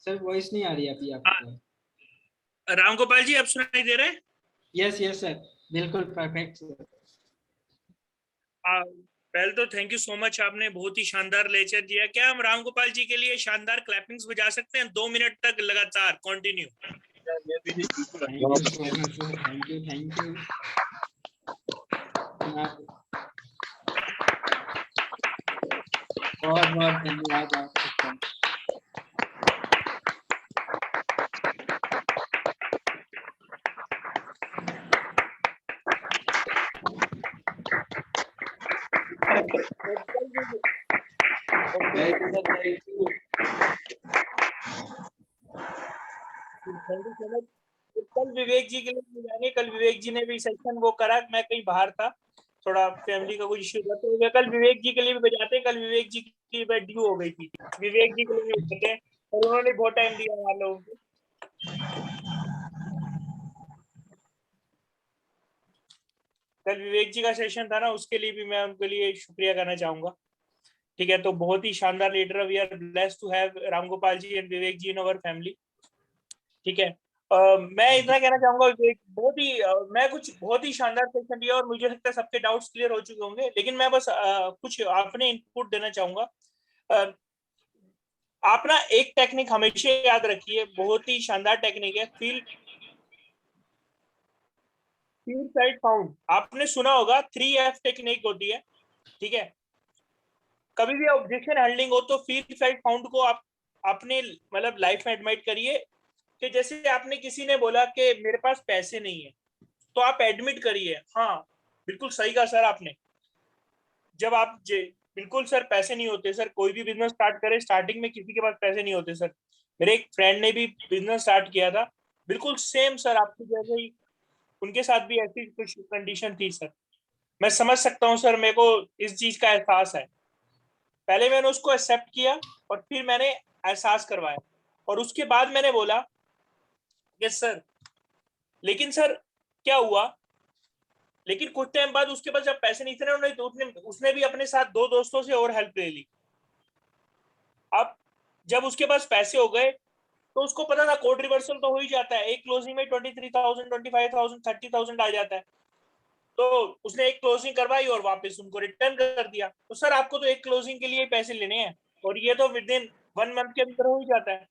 Sir voice नहीं आ रही अभी आपको। रामगोपाल जी अब सुनाई दे रहे हैं? यस यस सर बिल्कुल परफेक्ट सर। पहले तो थैंक यू सो मच, आपने बहुत ही शानदार लेक्चर दिया। क्या हम रामगोपाल जी के लिए शानदार क्लैपिंग्स बजा सकते हैं 2 मिनट तक लगातार कंटिन्यू? थैंक यू बहुत बहुत धन्यवाद आपका। कल विवेक जी के लिए जाने, कल विवेक जी ने भी सेशन वो करा, मैं कहीं बाहर था, थोड़ा फैमिली का कुछ इश्यू था, तो कल विवेक जी के लिए भी बजाते। कल विवेक जी की ड्यू हो गई थी, विवेक जी के लिए भी बजाते और उन्होंने बहुत टाइम दिया हमारे लोगों को। कल विवेक जी का सेशन था ना, उसके लिए भी मैं उनके लिए शुक्रिया करना चाहूंगा। ठीक है, तो बहुत ही शानदार leader, we are blessed to have Ramgopal ji and Vivek ji in our family. ठीक है, मैं इतना कहना चाहूंगा मैं कुछ बहुत ही शानदार सेशन दिया और मुझे लगता है सबके डाउट्स क्लियर हो चुके होंगे, लेकिन मैं बस कुछ अपने इनपुट देना चाहूंगा। आप ना एक टेक्निक हमेशा याद रखिए, बहुत ही शानदार टेक्निक है, फील्ड साइड फाउंड। आपने सुना होगा 3F टेक्निक होती है। ठीक है, कभी भी ऑब्जेक्शन हैंडलिंग हो तो फील्ड साइड फाउंड को आप अपने मतलब लाइफ में एडमिट करिए। कि जैसे आपने किसी ने बोला कि मेरे पास पैसे नहीं है, तो आप एडमिट करिए हाँ बिल्कुल सही कहा सर आपने। जब आप बिल्कुल सर, पैसे नहीं होते सर। कोई भी बिजनेस स्टार्ट करे, स्टार्टिंग में किसी के पास पैसे नहीं होते सर। मेरे एक फ्रेंड ने भी बिजनेस स्टार्ट किया था, बिल्कुल सेम सर आपके जैसे ही, उनके साथ भी ऐसी कुछ कंडीशन थी सर। मैं समझ सकता हूँ सर, मेरे को इस चीज का एहसास है। पहले मैंने उसको एक्सेप्ट किया और फिर मैंने एहसास करवाया, और उसके बाद मैंने बोला यस सर। लेकिन सर क्या हुआ, लेकिन कुछ टाइम बाद उसके पास जब पैसे नहीं थे ना, तो उसने भी अपने साथ 2 दोस्तों से और हेल्प ले ली। अब जब उसके पास पैसे हो गए तो उसको पता था कोड रिवर्सल तो हो ही जाता है, एक क्लोजिंग में 23,000, 25,000, 30,000 आ जाता है। तो उसने एक क्लोजिंग करवाई और वापस उनको रिटर्न कर दिया। तो सर आपको तो एक क्लोजिंग के लिए पैसे लेने हैं, और ये तो विद इन 1 मंथ के अंदर हो ही जाता है।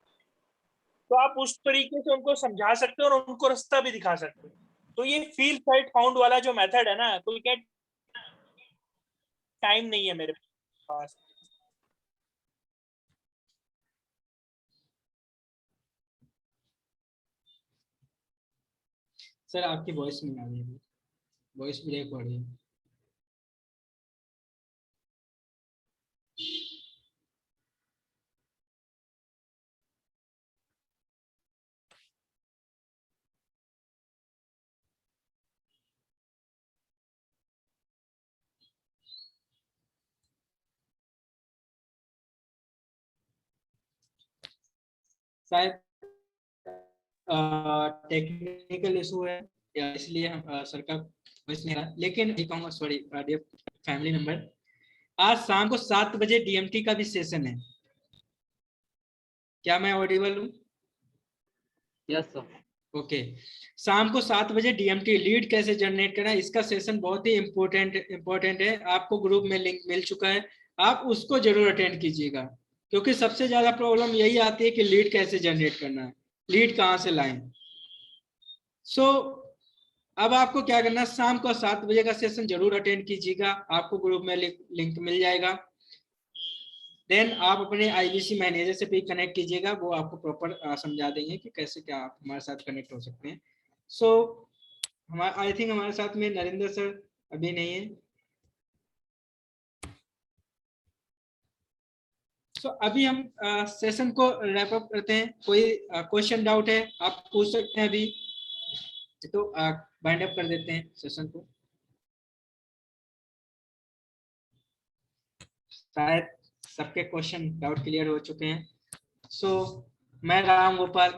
तो आप उस तरीके से उनको समझा सकते हो और उनको रास्ता भी दिखा सकते हो। तो ये फील साइट फाउंड वाला जो मेथड है ना, कोई क्या टाइम नहीं है मेरे पास। सर आपकी वॉइस नहीं आ रही है, वॉइस ब्रेक हो रही है। शायद टेक्निकल इशू है या इसलिए हम सर का वॉइस नहीं आ रहा। लेकिन कहूँगा सॉरी डियर फैमिली मेंबर, आज शाम को 7 बजे डीएमटी का भी सेशन है। क्या मैं ऑडिबल हूँ? Yes sir. ओके, शाम को 7 बजे डीएमटी लीड कैसे जनरेट करना है, इसका सेशन बहुत ही इम्पोर्टेंट है। आपको ग्रुप में लिंक मिल चुका है, आप उसको जरूर अटेंड कीजिएगा, क्योंकि सबसे ज्यादा प्रॉब्लम यही आती है कि लीड कैसे जनरेट करना है, लीड कहाँ से लाएं। सो अब आपको क्या करना है, शाम को 7 बजे का सेशन जरूर अटेंड कीजिएगा, आपको ग्रुप में लिंक मिल जाएगा। देन आप अपने आईबीसी मैनेजर से भी कनेक्ट कीजिएगा, वो आपको प्रॉपर समझा देंगे कि कैसे क्या आप हमारे साथ कनेक्ट हो सकते हैं। सो आई थिंक हमारे साथ में नरेंद्र सर अभी नहीं है। सो अभी हम सेशन को रैप अप करते हैं। कोई क्वेश्चन डाउट है आप पूछ सकते हैं अभी, तो बाइंड अप कर देते हैं सेशन को। शायद सबके क्वेश्चन डाउट क्लियर हो चुके हैं। सो मैं राम गोपाल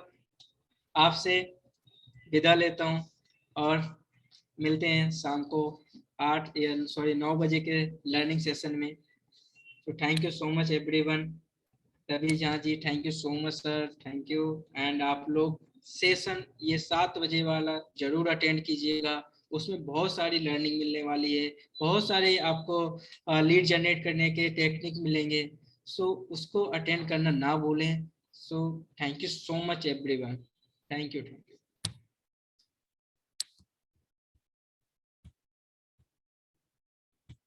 आपसे विदा लेता हूं और मिलते हैं शाम को 9 बजे के लर्निंग सेशन में। तो thank you so much everyone. Ravi जहाँ ji thank you so much sir, thank you. And आप लोग सेशन ये 7 बजे वाला जरूर अटेंड कीजिएगा, उसमें बहुत सारी लर्निंग मिलने वाली है, बहुत सारे आपको लीड जनरेट करने के टेक्निक मिलेंगे। सो उसको अटेंड करना ना भूलें। सो thank you so much everyone, thank you.